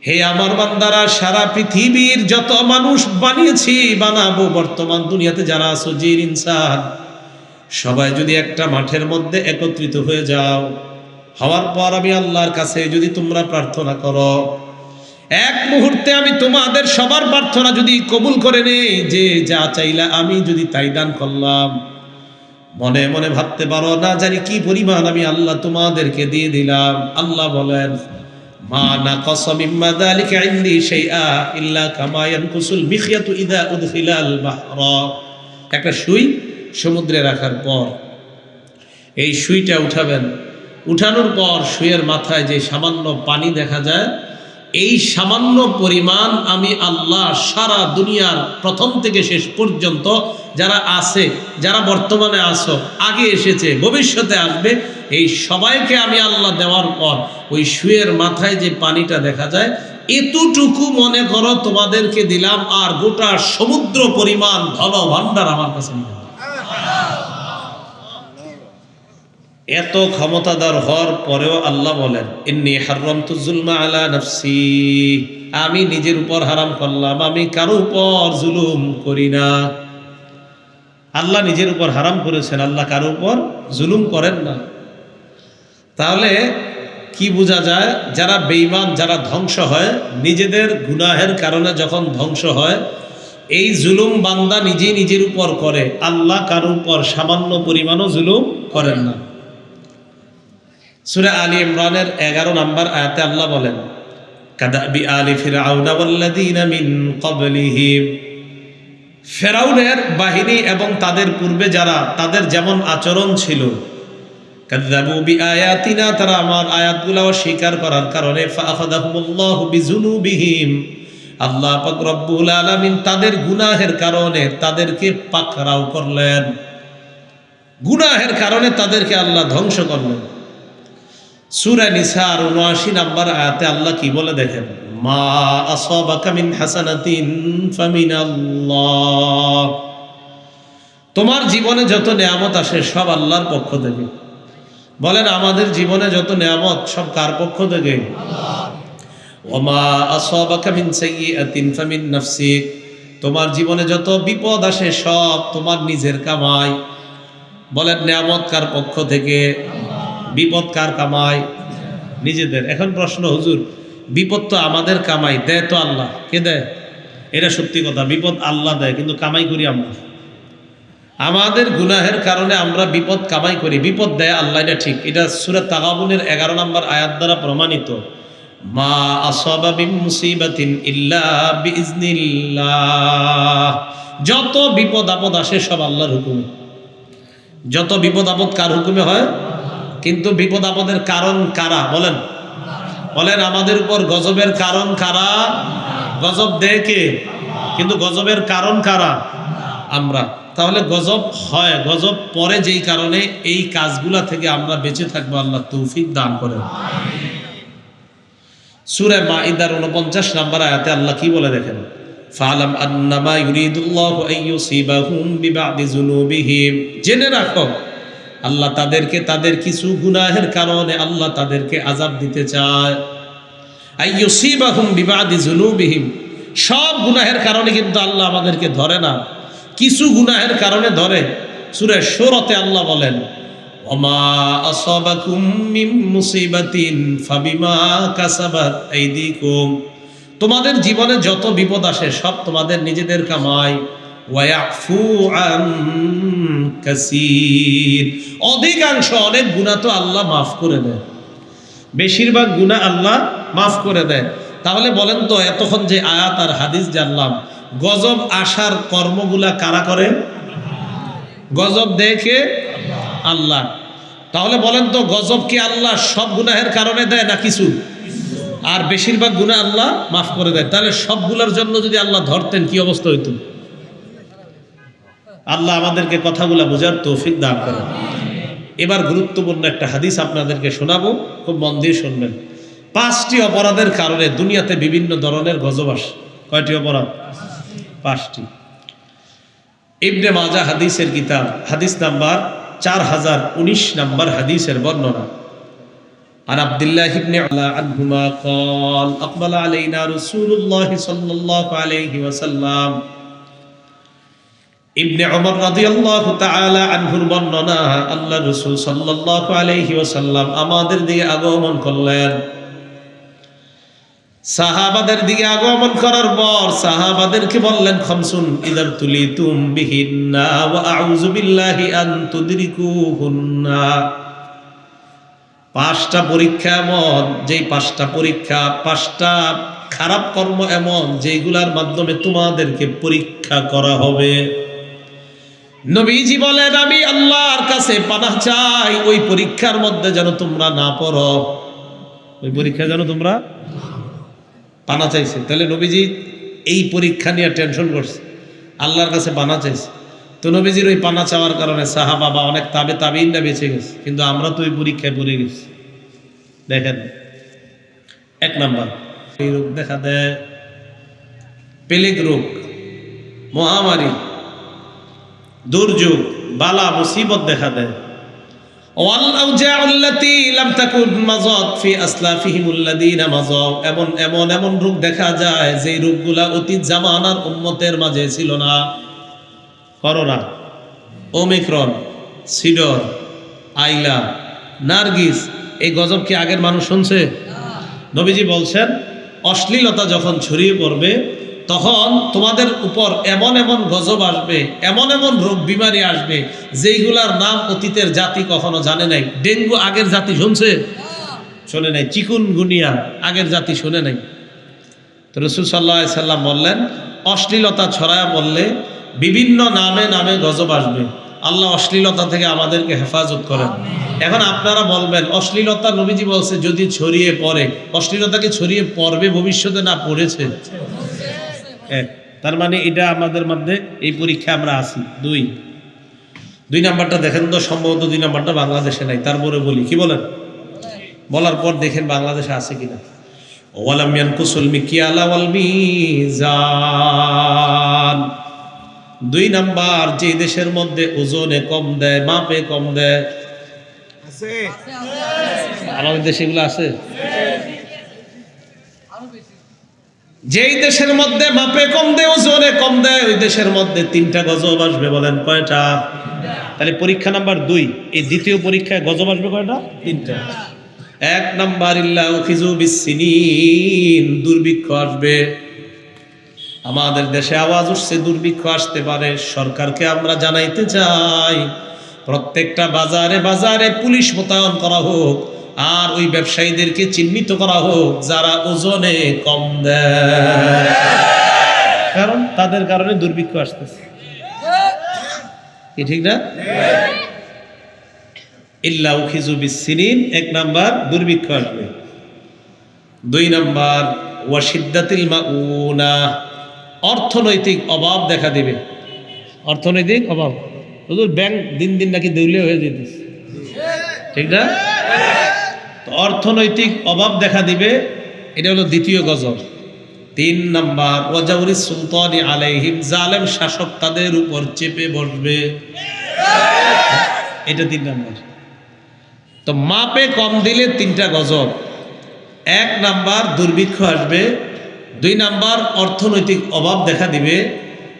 হে আমার বান্দারা সারা পৃথিবীর যত মানুষ বানিয়েছি বানাবো, বর্তমান দুনিয়াতে যারা আছো জিন ইনসান, সবাই যদি একটা মাঠের মধ্যে একত্রিত হয়ে যাও, হওয়ার পর আমি আল্লাহর কাছে যদি তোমরা প্রার্থনা করো, এক মুহূর্তে আমি তোমাদের সবার প্রার্থনা যদি কবুল করে নেই, যে যা চাইলা আমি যদি তাই দান করলাম, মনে মনে ভাবতে পারো না জানি কি পরিমাণ আমি আল্লাহ তোমাদেরকে দিয়ে দিলাম। আল্লাহ বলেন, মা নাকাসা মিম্মা যালিকা ইনদি শাইআ ইল্লা কামা ইয়ানকুসুল মিখয়াতু ইযা উদখিলাল বাহরা। একটা সুই সমুদ্রে রাখার পর এই সুইটা উঠাবেন, উঠানোর পর সুইয়ের মাথায় যে সামান্য পানি দেখা যায়, এই সামান্য পরিমাণ আমি আল্লাহ সারা দুনিয়ার প্রথম থেকে শেষ পর্যন্ত যারা আছে, যারা বর্তমানে আসো, আগে এসেছে, ভবিষ্যতে আসবে, এই সবাইকে আমি আল্লাহ দেওয়ার পর ওই সুয়ের মাথায় যে পানিটা দেখা যায়, এতটুকু মনে করো তোমাদেরকে দিলাম, আর গোটা সমুদ্র পরিমাণ ধন ভাণ্ডার আমার কাছে নিয়ে। এত ক্ষমতাদার হওয়ার পরেও আল্লাহ বলেন, ইন্নী হাররামতু যুলমা আলা নাফসি, আমি নিজের উপর হারাম করলাম, আমি কারো উপর জুলুম করি না। আল্লাহ নিজের উপর হারাম করেছেন, আল্লাহ কারো উপর জুলুম করেন না। তাহলে কি বোঝা যায়? যারা বেঈমান, যারা ধ্বংস হয় নিজেদের গুনাহের কারণে, যখন ধ্বংস হয়, এই জুলুম বান্দা নিজেই নিজের উপর করে, আল্লাহ কারো উপর সামান্য পরিমাণও জুলুম করেন না। সূরা আলী ইমরানের 11 নম্বর আয়াতে আল্লাহ বলেন, কাদাবি আলি ফিরআউনা ওয়াল্লাযীনা মিন ক্বাবলিহিম, ফিরআউনের বাহিনী এবং তাদের পূর্বে যারা, তাদের যেমন আচরণ ছিল, কাযযাবু বিআয়াতিনা, তারা আমার আয়াতগুলো অস্বীকার করার কারণে, ফাআখাযাহুমুল্লাহু বিযুনুবিহিম, আল্লাহ পাক রব্বুল আলামিন তাদের গুনাহের কারণে তাদেরকে পাকড়াও করলেন, গুনাহের কারণে তাদেরকে আল্লাহ ধ্বংস করলেন। সূরা নিসার ৭৯ নম্বর আয়াতে আল্লাহ কি বলে দেখেন, মা আসাবাকা মিন হাসানাতিন ফামিনাল্লাহ, তোমার জীবনে যত নেয়ামত আসে সব আল্লাহর পক্ষ থেকে। বলেন, আমাদের জীবনে যত নেয়ামত সব কার পক্ষ থেকে? আল্লাহ। ওয়া মা আসাবাকা মিন সাইয়্যাতিন ফামিন নাফসিক, তোমার জীবনে যত বিপদ আসে সব তোমার নিজের কামাই। বলেন, নেয়ামত কার পক্ষ থেকে? বিপদ কার কামাই? নিজেদের। এখন প্রশ্ন, হুজুর বিপদ তো আমাদের কামাই, দেয় তো আল্লাহ। কে দেয়? এটা সত্যি কথা, বিপদ আল্লাহ দেয়, কিন্তু কামাই করি আমরা। আমাদের গুনাহের কারণে আমরা বিপদ কামাই করি, বিপদ দেয় আল্লাহ, এটা ঠিক। এটা সূরা তাগাবুনের 11 নম্বর আয়াত দ্বারা প্রমাণিত। মা আসাবা মিন মুসিবাতিন ইল্লা বিইজনিল্লাহ, যত বিপদ আপদ আসে সব আল্লাহর হুকুমে। যত বিপদ আপদ কার হুকুমে হয়? কিন্তু বিপদ আপদের কারণ কারা? বলেন, বলেন, আমাদের উপর গজবের কারণ কারা? গজব দেয় কে? কিন্তু গজবের কারণ কারা? আমরা। তাহলে গজব হয়, গজব পরে যেই কারণে, এই কাজগুলা থেকে আমরা বেঁচে থাকবো, আল্লাহ তৌফিক দান করেন। সূরা মাইদার 49 নম্বর আয়াতে আল্লাহ কি বলে দেখেন, ফালাম আন্নামা ইউরিদুল্লাহু আইয়ুসিবাহুম বিবাদি যুনুবিহিম, জেনে রাখো আল্লাহ তাদেরকে তাদের কিছু গুনাহের কারণে আল্লাহ তাদেরকে আযাব দিতে চায়। আইয়ুসিবাহুম বিবাদি যুনুবিহিম, সব গুনাহের কারণে কিন্তু আল্লাহ আমাদেরকে ধরে না, কিছু গুনাহের কারণে ধরে। সূরা শূরাতে আল্লাহ বলেন, ওমা আসাবাকুম মিন মুসিবাতিন ফাবিমা কাসাবাত আইদিকুম, তোমাদের জীবনে যত বিপদ আসে সব তোমাদের নিজেদের কামাই। ওয়ায়াফু আন কাসীর, অধিকাংশ অনেক গুনাহ তো আল্লাহ মাফ করে দেয়, বেশিরভাগ গুনাহ আল্লাহ মাফ করে দেয়। তাহলে বলেন তো, এতক্ষণ যে আয়াত আর হাদিস জানলাম, গজব আসার কর্মগুলা কারা করে? গজব দেয় কে? আল্লাহ। তাহলে বলেন তো, গজব কি আল্লাহ সব গুনাহের কারণে দেয় না কিছু? আর বেশিরভাগ গুনাহ আল্লাহ মাফ করে দেয়। তাহলে সবগুলোর জন্য যদি আল্লাহ ধরতেন কি অবস্থা হইতো? আল্লাহ আমাদেরকে কথাগুলা বোঝার তৌফিক দান করেন। এবার গুরুত্বপূর্ণ একটা হাদিস আপনাদেরকে শোনাবো, খুব মন দিয়ে শুনবেন। 5টি অপরাধের কারণে দুনিয়াতে বিভিন্ন ধরনের গজব আসে। কয়টি অপরাধ? 5টি। ইবনে মাজাহ হাদিসের কিতাব, হাদিস নাম্বার 4019 নম্বর হাদিসের বর্ণনা। আন আব্দুল্লাহ ইবনে আলা আনহুমা قال اقبل علينا رسول الله صلى الله عليه وسلم, ইবনে ওমর রাদিয়াল্লাহু তাআলা আনহুর বর্ণনা, আল্লাহ রাসূল সাল্লাল্লাহু আলাইহি ওয়াসাল্লাম আমাদের দিকে আগমন করলেন। সাহাবাদের দিকে আগমন করার পর সাহাবাদেরকে বললেন, খামসুন ইদার তুলিতুম বিহিন্না ওয়া আউযু বিল্লাহি আন তুদরিকুহুন্না। পাঁচটা পরীক্ষা এমন, যেই পাঁচটা পরীক্ষা, পাঁচটা খারাপ কর্ম এমন যেগুলার মাধ্যমে তোমাদেরকে পরীক্ষা করা হবে। নবীজি বলেন, আমি আল্লাহর কাছে পানাহ চাই ওই পরীক্ষার মধ্যে যেন তোমরা না পড়ো, ওই পরীক্ষা যেন তোমরা পানা চাইছে। তাহলে নবীজি এই পরীক্ষা নিয়ে টেনশন করছে, আল্লাহর কাছে পানা চাইছে। তো নবীজির ওই পানা চাওয়ার কারণে সাহাবা বা অনেক তাবেঈনরা বেঁচে গেছে, কিন্তু আমরা তো ওই পরীক্ষায় পড়ে গেছি। দেখেন, এক নাম্বার এই রোগ দেখা দেয়, পেলেগ রোগ, মহামারী, দুর্যোগ, বালা মুসিবত দেখা দেয়। এমন রোগ দেখা যায় যে রোগগুলা অতীত জামানার উম্মতের মাঝে ছিল না। করোনা, ওমিক্রন, সিডর, আইলা, নার্গিস, এই গজব কি আগের মানুষ শুনছে? নবীজি বলছেন, অশ্লীলতা যখন ছড়িয়ে পড়বে তখন তোমাদের উপর এমন এমন গজব আসবে, এমন এমন রোগ বিমারি আসবে যেইগুলার নাম অতীতের জাতি কখনো জানে নাই। ডেঙ্গু আগের জাতি শুনছে? শোনে নাই। চিকুনগুনিয়া আগের জাতি শুনে নাই। তো রাসূল সাল্লাল্লাহু আলাইহি সাল্লাম বললেন, অশ্লীলতা ছড়ায়া বললে বিভিন্ন নামে নামে গজব আসবে। আল্লাহ অশ্লীলতা থেকে আমাদেরকে হেফাজত করেন। এখন আপনারা বলবেন, অশ্লীলতা নবীজি বলছে যদি ছড়িয়ে পড়ে, অশ্লীলতা কি ছড়িয়ে পড়বে ভবিষ্যতে, না পড়েছে? তার মানে এটা আমাদের মধ্যে এই পরীক্ষা আমরা আছি। দুই নাম্বারটা দেখেন তো, সম্ভবত 2 নাম্বারটা বাংলাদেশে নাই। তারপরে বলি, কি বলেন? বলার পর দেখেন বাংলাদেশে আছে কিনা। ওয়ালাম ইয়ানকুসুল মিকিয়ালা ওয়াল মিজান। 2 নাম্বার, যে দেশের মধ্যে ওজনে কম দেয়, মাপে কম দেয়, আছে? আমাদের দেশে এগুলো আছে? যেই দেশের মধ্যে মাপে কম দেয়, ওজনে কম দেয়, ওই দেশের মধ্যে 3টা গজব আসবে। বলেন কয়টা? তাহলে পরীক্ষা নাম্বার 2, এই দ্বিতীয় পরীক্ষায় গজব আসবে কয়টা? 3টা। 1 নাম্বার, ইল্লা উখিযু বিসসিনিন, দুর্ভিক্ষ আসবে। আমাদের দেশে আওয়াজ উঠছে দুর্ভিক্ষ আসতে পারে। সরকারকে আমরা জানাইতে চাই, প্রত্যেকটা বাজারে বাজারে পুলিশ মোতায়েন করা হোক, আর ওই ব্যবসায়ীদেরকে চিহ্নিত করা হোক যারা ওজনে কম দেয়, কারণ তাদের কারণে দুর্ভিক্ষ আসতেছে। কি ঠিক না? ইল্লা উখিযু বিসসিনিন, 1 নাম্বার দুর্ভিক্ষ আসবে। 2 নাম্বার, ওয়াশিদ্দাতিল মাউনা, অর্থনৈতিক অভাব দেখা দিবে। অর্থনৈতিক অভাব, হুজুর ব্যাংক দিন দিন নাকি দেউলিয়া হয়ে যেতেছে, ঠিক না? তো অর্থনৈতিক অভাব দেখা দিবে, এটা হলো দ্বিতীয় গজব। 3 নাম্বার, ওয়াজাউরিস সুলতানি আলাইহিম, জালেম শাসক তাদের উপর চেপে বসবে, এটা 3 নাম্বার। তো মাপে কম দিলে 3টা গজব। 1 নাম্বার দুর্ভিক্ষ আসবে, 2 নাম্বার অর্থনৈতিক অভাব দেখা দিবে,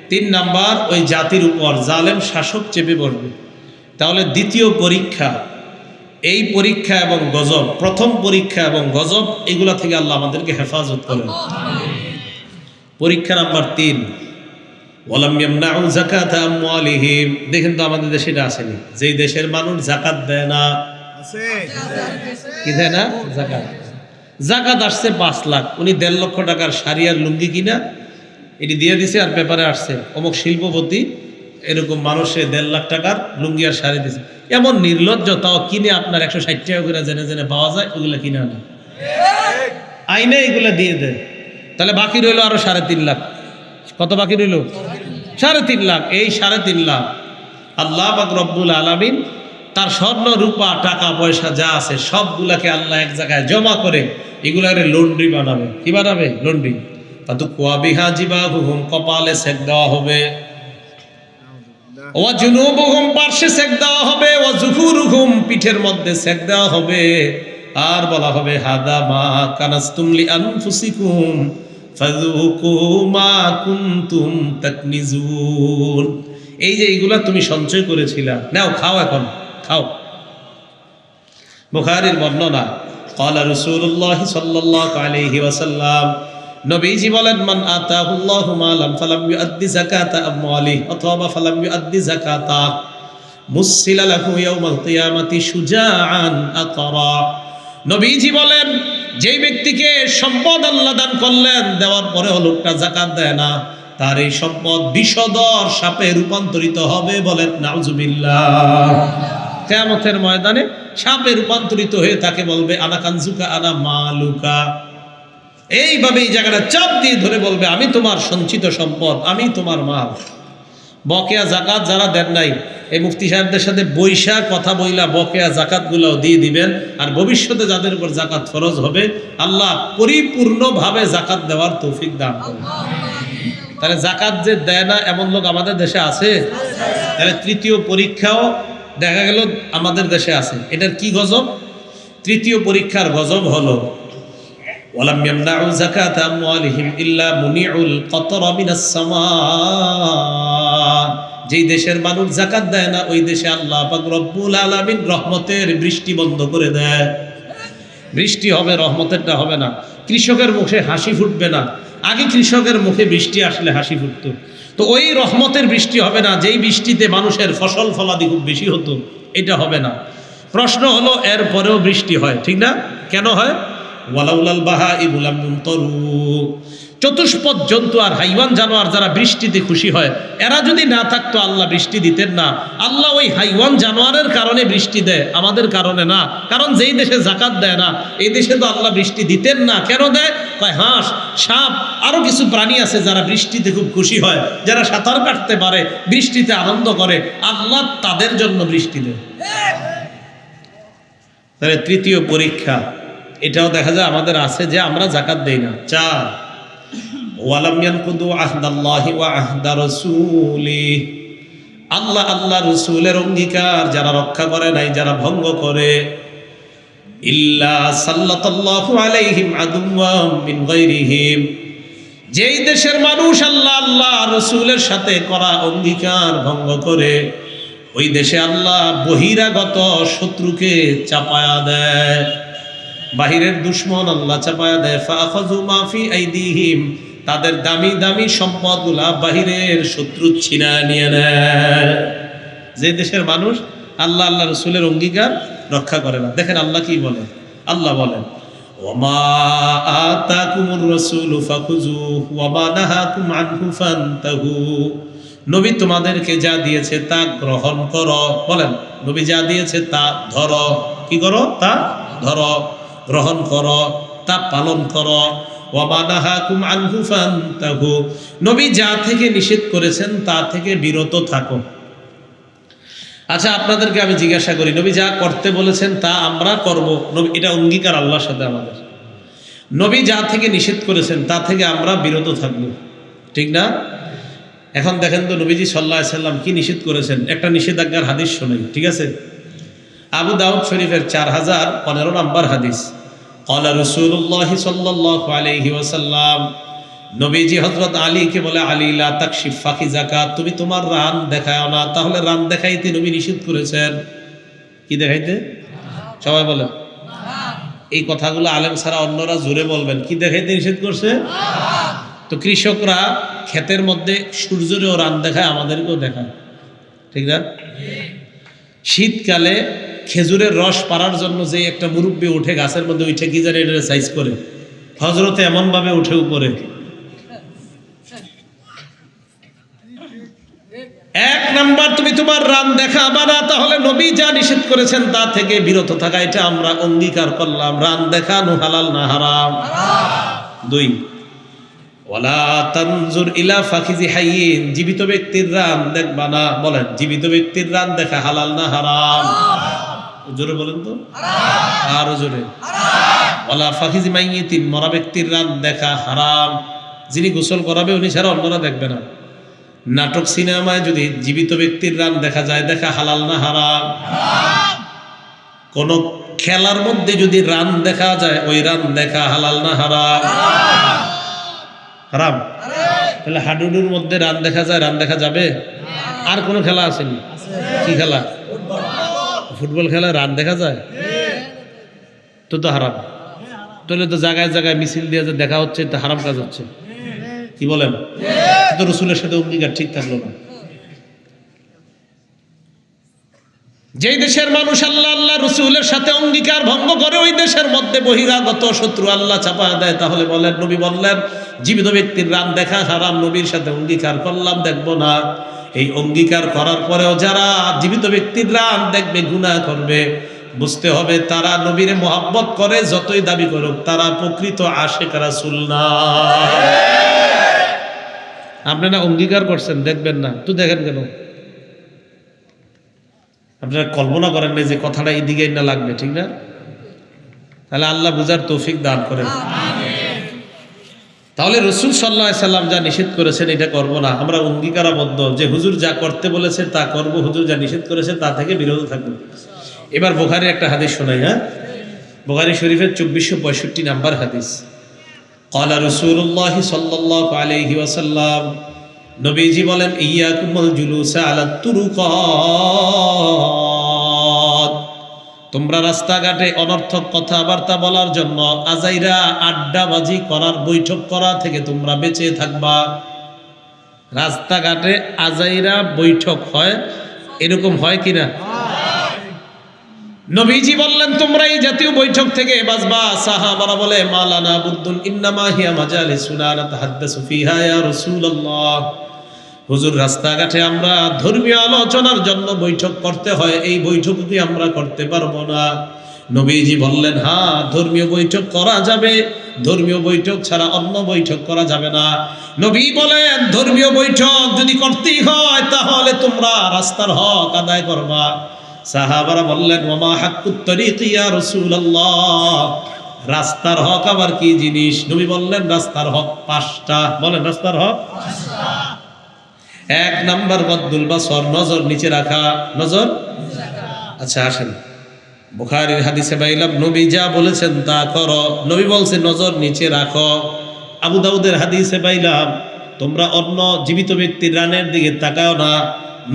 3 নাম্বার ওই জাতির উপর জালেম শাসক চেপে বসবে। তাহলে দ্বিতীয় পরীক্ষা, এই পরীক্ষা এবং গজব, প্রথম পরীক্ষা এবং গজব, এগুলা থেকে আল্লাহ আমাদেরকে হেফাজত করেন। পরীক্ষা নাম্বার 3, ওয়ালাম ইয়ামনাউ যাকাতা আমওয়ালিহিম। দেখেন তো আমাদের দেশে এটা আসেনি, যেই দেশের মানুষ যাকাত দেয় না, আছে কি দেয় না? যাকাত আসছে 5 লাখ, উনি 1.5 লক্ষ টাকার শাড়ি আর লুঙ্গি কিনা এটি দিয়ে দিছে, আর পেপারে আসছে অমুক শিল্পপতি এরকম মানুষে 1.5 লাখ টাকার লুঙ্গি আর শাড়ি দিছে। এমন নির্লজ্জতাও কিনে আপনার 160 টাকা করে জেনে জেনে পাওয়া যায়, ওগুলো কিনে আনে, আইনে এগুলো দিয়ে দেয়। তাহলে বাকি রইল আরো 3.5 লাখ। কত বাকি রইল? 3.5 লাখ। এই 3.5 লাখ আল্লাহ পাক রব্বুল আলামিন তার স্বর্ণ রূপা টাকা পয়সা যা আছে সবগুলাকে আল্লাহ এক জায়গায় জমা করে এগুলারে লন্ড্রি বানাবে। কি বানাবে? লন্ড্রি। ফাতুকুয়া বিহা জিবাহুম, কপালে সেক দেওয়া হবে, ওয়া জুনুবুহুম, পার্শ্বে সেক দেওয়া হবে, ওয়া যুহুরুহুম, পিঠের মধ্যে সেক দেওয়া হবে। আর বলা হবে, হাদা মা কানাসতুম লিআনফুসিকুম ফাযুকু মা কুনতুম তাকনিজুন। এই যে এইগুলা তুমি সঞ্চয় করেছিলা, নাও খাও, এখন খাও। বুখারীর বর্ণনা, ক্বালা রাসূলুল্লাহ সাল্লাল্লাহু আলাইহি ওয়াসাল্লাম, নবীজি বলেন, মান আতাহুল্লাহু মালাম ফালাম ইউআদ্দি যাকাতা আমওয়ালিহি অথবা ফালাম ইউআদ্দি যাকাতা মুসিলা লাহু ইয়াউমাল কিয়ামাতি শুজাআন আকরা। নবীজি বলেন, যেই ব্যক্তিকে সম্পদ আল্লাহ দান করলেন, দেওয়ার পরেও লোকটা যাকাত দেয় না, তার এই সম্পদ বিষধর সাপে রূপান্তরিত হবে। বলেন নাউজুবিল্লাহ। কিয়ামতের ময়দানে সাপে রূপান্তরিত হয়ে তাকে বলবে, আনা কানজুকা আনা মালুকা। এইভাবে এই জায়গাটা চাপ দিয়ে ধরে বলবে, আমি তোমার সঞ্চিত সম্পদ, আমি তোমার মাল। বকেয়া জাকাত যারা দেন নাই, এই মুফতি সাহেবদের সাথে বৈশা কথা বইলা বকেয়া জাকাতগুলোও দিয়ে দিবেন। আর ভবিষ্যতে যাদের উপর জাকাত ফরজ হবে, আল্লাহ পরিপূর্ণভাবে জাকাত দেওয়ার তৌফিক দান করুন। তাহলে জাকাত যে দেয় না এমন লোক আমাদের দেশে আছে? তাহলে তৃতীয় পরীক্ষাও দেখা গেল আমাদের দেশে আছে। এটার কি গজব? তৃতীয় পরীক্ষার গজব হলো, ওয়ালাম ইয়ামনাউ যাকাতা আমওয়ালিহিম ইল্লা মুনিউল কতরা মিনাস সামা। যেই দেশের মানুষ যাকাত দেয় না, ওই দেশে আল্লাহ পাক রব্বুল আলামিন রহমতের বৃষ্টি বন্ধ করে দেয়। বৃষ্টি হবে, রহমতেরটা হবে না। কৃষকের মুখে হাসি ফুটবে না। আগে কৃষকের মুখে বৃষ্টি আসলে হাসি ফুটতো, তো ওই রহমতের বৃষ্টি হবে না, যেই বৃষ্টিতে মানুষের ফসল ফলাদি খুব বেশি হতো, এটা হবে না। প্রশ্ন হলো, এর পরেও বৃষ্টি হয়, ঠিক না? কেন হয়? ওয়ালাউলাল বাহাইমু লাম ইউমতারু। চতুষ্পদ জন্তু আর হাইওয়ান জানোয়ার যারা বৃষ্টিতে খুশি হয়, এরা যদি না থাকতো আল্লাহ বৃষ্টি দিতেন না। আল্লাহ ওই হাইওয়ান জানোয়ারের কারণে বৃষ্টি দেয়, আমাদের কারণে না। কারণ যেই দেশে যাকাত দেয় না, এই দেশে তো আল্লাহ বৃষ্টি দিতেন না। কেন দেয়? কয় হাঁস, সাপ, আরো কিছু প্রাণী আছে যারা বৃষ্টিতে খুব খুশি হয়, যারা সাঁতার কাটতে পারে, বৃষ্টিতে আনন্দ করে, আল্লাহ তাদের জন্য বৃষ্টি দেয়। তাহলে তৃতীয় পরীক্ষা এটাও দেখা যায় আমাদের আছে যে আমরা যাকাত দেই না। 4, ওয়ালাম ইয়ানকুদু আহদাল্লাহি ওয়া আহদা রাসূলিহি। আল্লাহ রাসূলের অঙ্গীকার যারা রক্ষা করে নাই, যারা ভঙ্গ করে, ইল্লা সাল্লাতাল্লাহু আলাইহিম আদুওয়াম মিন গায়রিহিম। যেই দেশের মানুষ আল্লাহ রাসূলের সাথে করা অঙ্গীকার ভঙ্গ করে, ওই দেশে আল্লাহ বহিরাগত শত্রুকে চাপায়া দেয়। বাহিরের দুশ্মন আল্লাহ চাপায়া দেয়। ফাখাযু মা ফি আইদিহিম, তাদের দামি দামি সম্পদগুলা বাহিরের শত্রু ছিনায় নিয়ে নেয়। যে দেশের মানুষ আল্লাহ রাসূলের অঙ্গীকার রক্ষা করে না। দেখেন আল্লাহ কি বলেন। আল্লাহ বলেন, ওয়ামা আতাকুমুর রাসূলু ফাখুযুহু ওয়ামা নাহাকুম আনহু ফান্তাহু। নবী তোমাদেরকে যা দিয়েছে তা গ্রহণ করো। বলেন, নবী যা দিয়েছে তা ধরো। কি করো? তা ধরো, গ্রহণ করো, তা পালন করো। ওয়ামা নাহাকুম আনহু ফান্তাহু। নবী যা থেকে নিষেধ করেছেন তা থেকে বিরত থাকো। আচ্ছা, আপনাদেরকে আমি জিজ্ঞাসা করি, নবী যা করতে বলেছেন তা আমরা করব, নবী এটা অঙ্গীকার আল্লাহর সাথে আমাদের। নবী যা থেকে নিষেধ করেছেন তা থেকে আমরা বিরত থাকব, ঠিক না? এখন দেখেন তো নবীজি সাল্লাল্লাহু আলাইহি সাল্লাম কি নিষেধ করেছেন। একটা নিষেধাজ্ঞার হাদিস শোনাই, ঠিক আছে? আবু দাউদ শরীফের 4015 নম্বর হাদিস। ক্বালা রাসূলুল্লাহ সাল্লাল্লাহু আলাইহি ওয়াসাল্লাম, নবীজি হযরত আলীকে বলে, আলী লা তাকশিফ ফাকিজাকা, তুমি তোমার রান দেখাও না। তাহলে রান দেখাইতে নবী নিষেধ করেছেন। কি দেখাইতে? সবাই বলেন। এই কথাগুলো আলেম ছাড়া অন্যরা জোরে বলবেন। কি দেখাইতে নিষেধ করছে? তো কৃষকরা ক্ষেতের মধ্যে সূর্যেরও রান দেখায়, আমাদেরকেও দেখায়, ঠিক না? শীতকালে খেজুরের রস পাড়ার জন্য যে একটা মুরব্বী উঠে গাছের মধ্যে উঠে কি জানে এটা সাইজ করে, হজরতে এমন ভাবে উঠে উপরে। এক নাম্বার, তুমি তোমার রান দেখাবা না, তাহলে নবী যা নিষেধ করেছেন তা থেকে বিরত থাকা, এটা আমরা অঙ্গীকার করলাম। রান দেখানো হালাল না হারাম? 2, ওয়ালা তানজুর ইলা ফাখিজি হাইয়িন, জীবিত ব্যক্তির রান দেখবা না। বলেন, জীবিত ব্যক্তির রান দেখা হালাল না হারাম? জোরে বলেন তো, আরো জোরে। ওয়ালা ফাখিজি মাইয়িতিন, মরা ব্যক্তির রান দেখা হারাম। যিনি গোসল করাবে উনি ছাড়া অন্যরা দেখবে না। নাটক সিনেমায় যদি জীবিত ব্যক্তির রান দেখা যায়, দেখা হালাল না হারাম? কোন খেলার মধ্যে যদি রান দেখা যায়, ওই রান দেখা হালাল না হারাম? হারাম। তাহলে হাডুডুর মধ্যে রান দেখা যায়, রান দেখা যাবে? আর কোনো খেলা আসেনি? কি খেলা? ফুটবল খেলা রান দেখা যায়? তো হারাম। তাহলে তো জায়গায় জায়গায় মিছিল দিয়ে যে দেখা হচ্ছে, এটা হারাম কাজ হচ্ছে। কি বলেন? তো রসুলের সাথে অঙ্গীকার ঠিক থাকলো না। যেই দেশের মানুষ আল্লাহ আল্লাহ রসুলের সাথে অঙ্গীকার ভঙ্গ করে, ওই দেশের মধ্যে বহিরাগত শত্রু আল্লাহ চাপা দেয়। তাহলে বলেন, নবী বললেন জীবিত ব্যক্তির রান দেখা হারাম, নবীর সাথে অঙ্গীকার করলাম দেখবো না। এই অঙ্গীকার করার পরেও যারা জীবিত ব্যক্তির রান দেখবে, গুনাহ করবে, বুঝতে হবে তারা নবীর মোহাব্বত করে, যতই দাবি করুক তারা প্রকৃত আশিক রাসূল না। আপনারা অঙ্গীকার করছেন, দেখবেন না তো দেখেন কেন? আপনারা কল্পনা করেন না যে কথাটা এই দিকেই না লাগবে, ঠিক না? তাহলে আল্লাহ বুঝার তৌফিক দান করেন। তাহলে রসুল সাল্লাল্লাহু আলাইহি সাল্লাম যা নিষেধ করেছেন এটা করব না, আমরা অঙ্গীকারাবদ্ধ যে হুজুর যা করতে বলেছে তা করব, হুজুর যা নিষেধ করেছে তা থেকে বিরত থাকব। এবার বুখারীর একটা হাদিস শোনাই। হ্যাঁ, বুখারী শরীফের 2465 নাম্বার হাদিস। ক্বালা রাসূলুল্লাহ সাল্লাল্লাহু আলাইহি ওয়াসাল্লাম, নবীজি বলেন, ইয়াকুমুল জুলুসা আলা তুরুকাত, তোমরা রাস্তাঘাটে অনর্থক কথাবার্তা বলার জন্য, আজাইরা আড্ডাবাজি করার, বৈঠক করা থেকে তোমরা বেঁচে থাকবা। রাস্তাঘাটে আজাইরা বৈঠক হয়, এরকম হয় কিনা? নবীজি বললেন তোমরা এই জাতীয় বৈঠক থেকে বাঁচবা। সাহাবারা বলে, মালানা বুদ্দুন ইন্নামা হিয়া মাজালিসুনা নাতাহাদ্দাসু ফিহা ইয়া রাসূলুল্লাহ, হুজুর রাস্তাঘাটে আমরা ধর্মীয় আলোচনার জন্য বৈঠক করতে হয়, এই বৈঠক কি আমরা করতে পারবো না? নবীজি বললেন, হ্যাঁ ধর্মীয় বৈঠক করা যাবে, ধর্মীয় বৈঠক ছাড়া অন্য বৈঠক করা যাবে না। নবী বলেন, ধর্মীয় বৈঠক যদি করতেই হয় তাহলে তোমরা রাস্তার হক আদায় করবা। সাহাবারা বললেন, ওমা হাক্কুত তরিকি ইয়া রাসূলুল্লাহ, রাস্তার হক আবার কি জিনিস? নবী বললেন, রাস্তার হক 5টা। বলেন, রাস্তার হক 5টা। 1 নাম্বার বদ্দুল বাসর, নজর নিচে রাখা। নজর আচ্ছা আসেন, বুখারীর হাদিসে পাইলাম নবী যা বলেছেন তা করো। নবী বলছে নজর নিচে রাখো। আবু দাউদের হাদিসে পাইলাম তোমরা অন্য জীবিত ব্যক্তির রানের দিকে তাকাও না।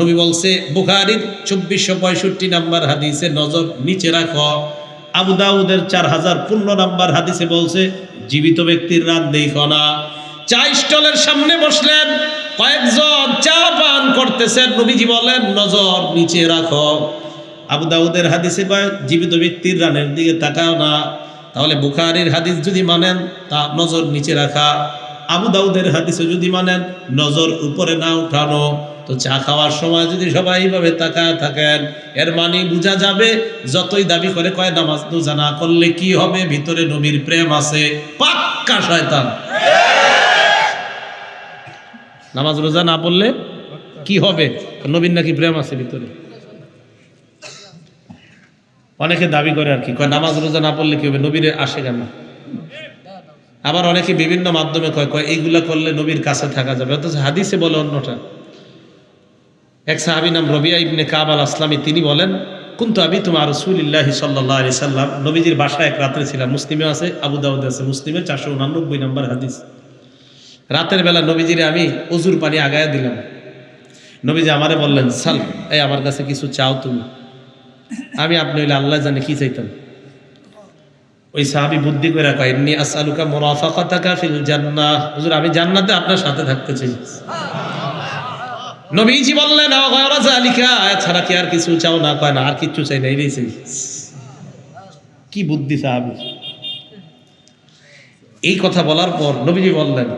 নবী বলছে বুখারীর 2465 নাম্বার হাদিসে নজর নিচে রাখো। আবু দাউদের 4015 নাম্বার হাদিসে বলছে জীবিত ব্যক্তির রান দেখো না। চা স্টলের সামনে বসলেন, কয়েকজন চা পান করতেছেন, নবীজি বলেন নজর নিচে রাখো। আবু দাউদের হাদিসে কয় জীবিত ব্যক্তির রানের দিকে তাকাও না। তাহলে বুখারীর হাদিস যদি মানেন তা নজর নিচে রাখা, আবু দাউদের হাদিসে যদি মানেন নজর উপরে না উঠানো। তো চা খাওয়ার সময় যদি সবাই এইভাবে তাকায় থাকেন, এর মানে বোঝা যাবে যতই দাবি করে কয় নামাজ রোজা না করলে কি হবে, ভিতরে নবীর প্রেম আছে, পাক্কা শয়তান। নামাজ রোজা না পড়লে কি হবে? নবীর নাকি প্রেম আছে ভিতরে। অনেকে দাবি করে আর কি, কয় নামাজ রোজা না পড়লে কি হবে, নবীর আসে কেন? আবার অনেকে বিভিন্ন মাধ্যমে কয় এইগুলা করলে নবীর কাছে থাকা যাবে, অথচ হাদিসে বলে অন্যটা। এক সাহাবী নাম রবিয়া ইবনে কাব আল আসলামী, তিনি বলেন, কুনতু আবিতু মা রাসূলিল্লাহি সাল্লাল্লাহু আলাইহি সাল্লাম, নবীজির বাসায় এক রাত্রে ছিলাম। মুসলিমে আছে, আবু দাউদে আছে, মুসলিমের 489 নম্বর হাদিস। রাতের বেলা নবীজিরে আমি ওযুর পানি আগায়া দিলাম। নবীজি আমারে বললেন, সাল, এই আমার কাছে কিছু চাও তুমি। আমি আপনি হইলে আল্লাহ জানে কি চাইতাম। ওই সাহাবী বুদ্ধি করে কয়, ইন্নী আসআলুকা মুরাফাকাতাকা ফিল জান্নাহ, হুজুর আমি জান্নাতে আপনার সাথে থাকতে চাই। নবীজি বললেন, গায়রা যালিকা, এছাড়া কি আর কিছু চাও না? কয় না, আর কিছু চাই না, এই চাই। কি বুদ্ধি সাহাবী! এই কথা বলার পর নবীজি বললেন,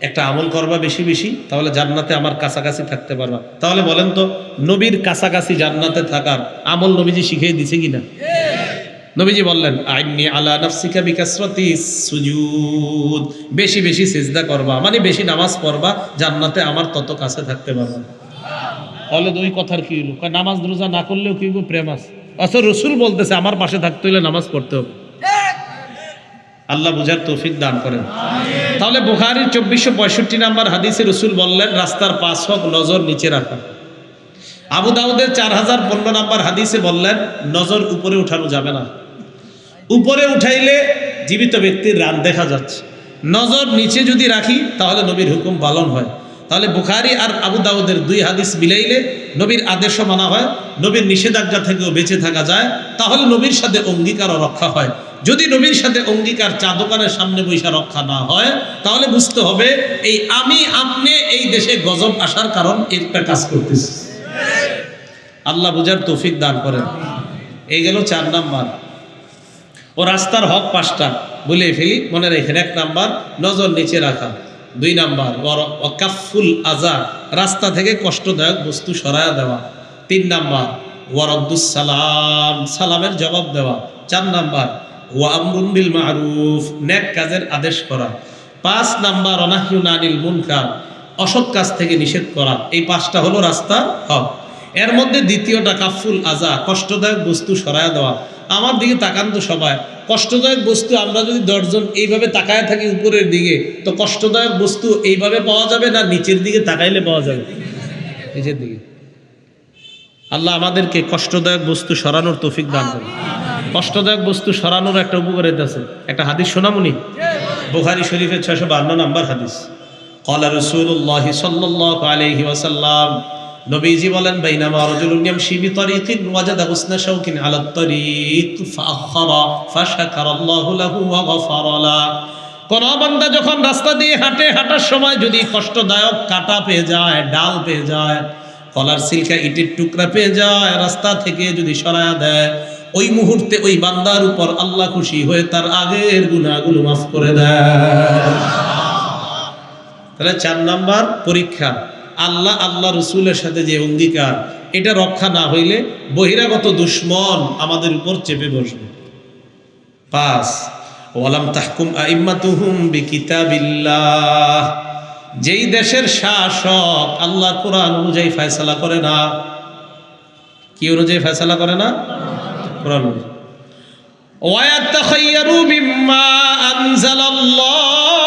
একটা আমল করবা বেশি বেশি, তাহলে জান্নাতে আমার কাছাকাছি থাকতে পারবা। তাহলে বলেন তো, নবীর কাছাকাছি জান্নাতে থাকার আমল নবীজি শিখিয়ে দিছে কিনা? নবীজি বললেন, আইন্নী আলা নাফসিকা বিকাসরাতি সুজুদ, বেশি বেশি সিজদা করবা, মানে বেশি নামাজ পড়বা, জান্নাতে আমার তত কাছে থাকতে পারবা। তাহলে দুই কথার কি হলো? নামাজ রোজা না করলেও কি প্রেম আছে, অথচ রাসূল বলতেছে আমার পাশে থাকতে হলে নামাজ পড়তে হবে। আল্লাহ বুঝার তৌফিক দান করেন। তাহলে বুখারীর 2465 নাম্বার হাদিসে রাসূল বললেন রাস্তার 5 হক নজর নিচে রাখা। আবু দাউদের 4015 নাম্বার হাদিসে বললেন নজর উপরে উঠানো যাবে না। উপরে উঠাইলে জীবিত ব্যক্তির রান দেখা যাচ্ছে, নজর নিচে যদি রাখি তাহলে নবীর হুকুম পালন হয়। তাহলে বুখারী আর আবু দাউদের 2 হাদিস মিলাইলে নবীর আদেশও মানা হয়, নবীর নিষেধাজ্ঞা থেকেও বেঁচে থাকা যায়, তাহলে নবীর সাথে অঙ্গীকারও রক্ষা হয়। যদি নবীর সাথে অঙ্গীকার চা দোকানের সামনে বৈশা রক্ষা না হয়, তাহলে বুঝতে হবে এই আমি আপনি এই দেশে গজব আসার কারণ একটা কাজ করতেছি। আল্লাহ বুঝার তৌফিক দান করেন। এই গেল 4 নাম্বার। ও রাস্তার হক 5টা বলে ফেলি, মনে রেখেন। 1 নাম্বার নজর নিচে রাখা, 2 নাম্বার ওয়াকাফুল আযা, রাস্তা থেকে কষ্টদায়ক বস্তু সরায়া দেওয়া, 3 নাম্বার ওয়ারাদ্দুস সালাম, সালামের জবাব দেওয়া, 4 নাম্বার ওয়া আমরুন বিল মারুফ, নেক কাজের আদেশ করা, 5 নাম্বার অনাহয়ুন আনিল মুনকার, অসৎ কাজ থেকে নিষেধ করা। এই 5টা হলো রাস্তার হক। এর মধ্যে দ্বিতীয়টা কাফুল আযা, কষ্টদায়ক বস্তু সরায়া দেওয়া। আমার দিকে তাকান তো সবাই, কষ্টদায়ক বস্তু আমরা যদি 10 জন এইভাবে তাকায় থাকি উপরের দিকে, তো কষ্টদায়ক বস্তু এইভাবে পাওয়া যাবে না নিচের দিকে তাকাইলে পাওয়া যাবে? নিচের দিকে। আল্লাহ আমাদেরকে কষ্টদায়ক বস্তু সরানোর তৌফিক দান করুন। কষ্টদায়ক বস্তু সরানোর একটা উপকারিতা আছে। একটা হাদিস শোনামুনি, বুখারী শরীফের 652 নম্বর হাদিস। ক্বালা রাসূলুল্লাহি সাল্লাল্লাহু আলাইহি ওয়াসাল্লাম, নবীজি বলেন, বাইনামা রাজুলুন ইয়ামশি বিতারিকিন ওয়াজাদা হুসনা শাওকিন আলাত তারিক ফাআখারা ফাশাকারাল্লাহু লাহু ওয়া গাফারা লা। কোন বান্দা যখন রাস্তা দিয়ে হাঁটে, হাঁটার সময় যদি কষ্টদায়ক কাটা পেয়ে যায়, ডাল পেয়ে যায়, কলার সিলকা, ইটের টুকরা পেয়ে যায়, রাস্তা থেকে যদি সরায়া দেয়, ওই মুহূর্তে ওই বান্দার উপর আল্লাহ খুশি হয়ে তার আগের গুনাহগুলো মাফ করে দেয়। তাহলে 4 নাম্বার পরীক্ষা, আল্লাহ রসুলের সাথে যে অঙ্গীকার, এটা রক্ষা না হইলে বহিরাগত দুশ্মন আমাদের উপর চেপে বসবে। 5 ওয়ালাম তাহকুম আইম্মাতুহুম বিকিতাবিল্লাহ, যেই দেশের শাসক আল্লাহর কোরআন অনুযায়ী ফয়সালা করে না। কি অনুযায়ী ফয়সালা করে না? কোরআন অনুযায়ী। ওয়ায়াতাখায়্যারু মিম্মা আনজালাল্লাহ,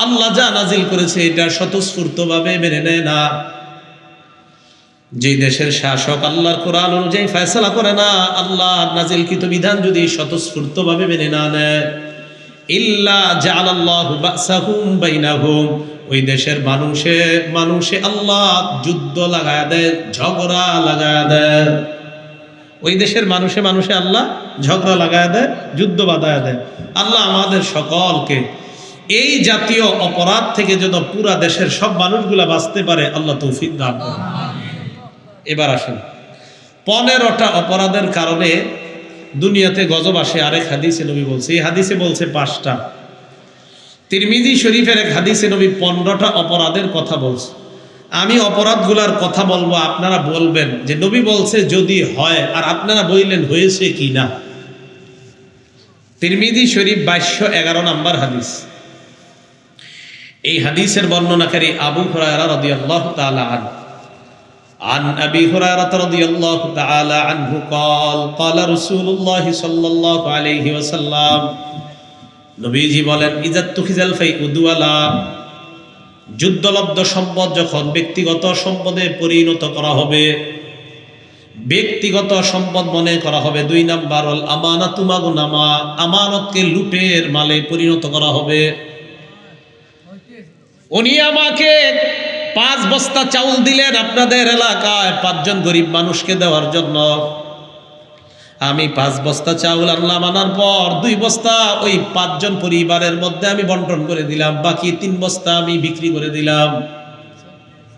আল্লাহ যা নাজিল করেছে এটা স্বতঃস্ফূর্তভাবে মেনে নেয় না। যেই দেশের শাসক আল্লাহর কোরআন অনুযায়ী ফয়সালা করে না, আল্লাহর নাজিলকৃত বিধান যদি স্বতঃস্ফূর্তভাবে মেনে না নেয়, ইল্লা জাআলাল্লাহু বাসাহুম বাইনাহুম, ওই দেশের মানুষে আল্লাহ যুদ্ধ লাগায়া দেয়, ঝগড়া লাগায়া দেয়। ওই দেশের মানুষে আল্লাহ ঝগড়া লাগায়া দেয়, যুদ্ধ বাধায়া দেয়। আল্লাহ আমাদের সকলকে এই জাতীয় অপরাধ থেকে যেন পুরা দেশের সব মানুষগুলা বাঁচতে পারে, আল্লাহ তৌফিক দান করেন। এবার আসেন, 15টা অপরাধের কারণে দুনিয়াতে গজব আসে। আরেক হাদিসে নবী বলছে, এই হাদিসে বলছে 5টা। তিরমিজি শরীফের এক হাদিসে নবী 15টা অপরাধের কথা বলছে। আমি অপরাধগুলার কথা বলবো, আপনারা বলবেন যে নবী বলছে যদি হয়, আর আপনারা বললেন হয়েছে কি না। তিরমিজি শরীফ 2211 নম্বর হাদিস। এই হাদিসের বর্ণনাকারী আবু হুরায়রা রাদিয়াল্লাহু তাআলা আনহু, عن أبي هريرة رضي الله تعالى عنه قال قال رسول الله صلى الله عليه وسلم, নবীজি বলেন, ইযা তুখিজাল ফাইউ দুওয়ালা, যুদ্ধলব্ধ সম্পদ যখন ব্যক্তিগত সম্পদে পরিণত করা হবে, ব্যক্তিগত সম্পদ মনে করা হবে। 2 নাম্বার হল আমানাতু মাগনামা, আমানতকে লুটের মালে পরিণত করা হবে। উনি আমাকে 5 বস্তা চাউল দিলেন আপনাদের এলাকায় 5 জন গরিব মানুষকে দেওয়ার জন্য। আমি 5 বস্তা চাউল আনলাম, আনার পর 2 বস্তা ওই 5 জন পরিবারের মধ্যে আমি বন্টন করে দিলাম, বাকি 3 বস্তা আমি বিক্রি করে দিলাম।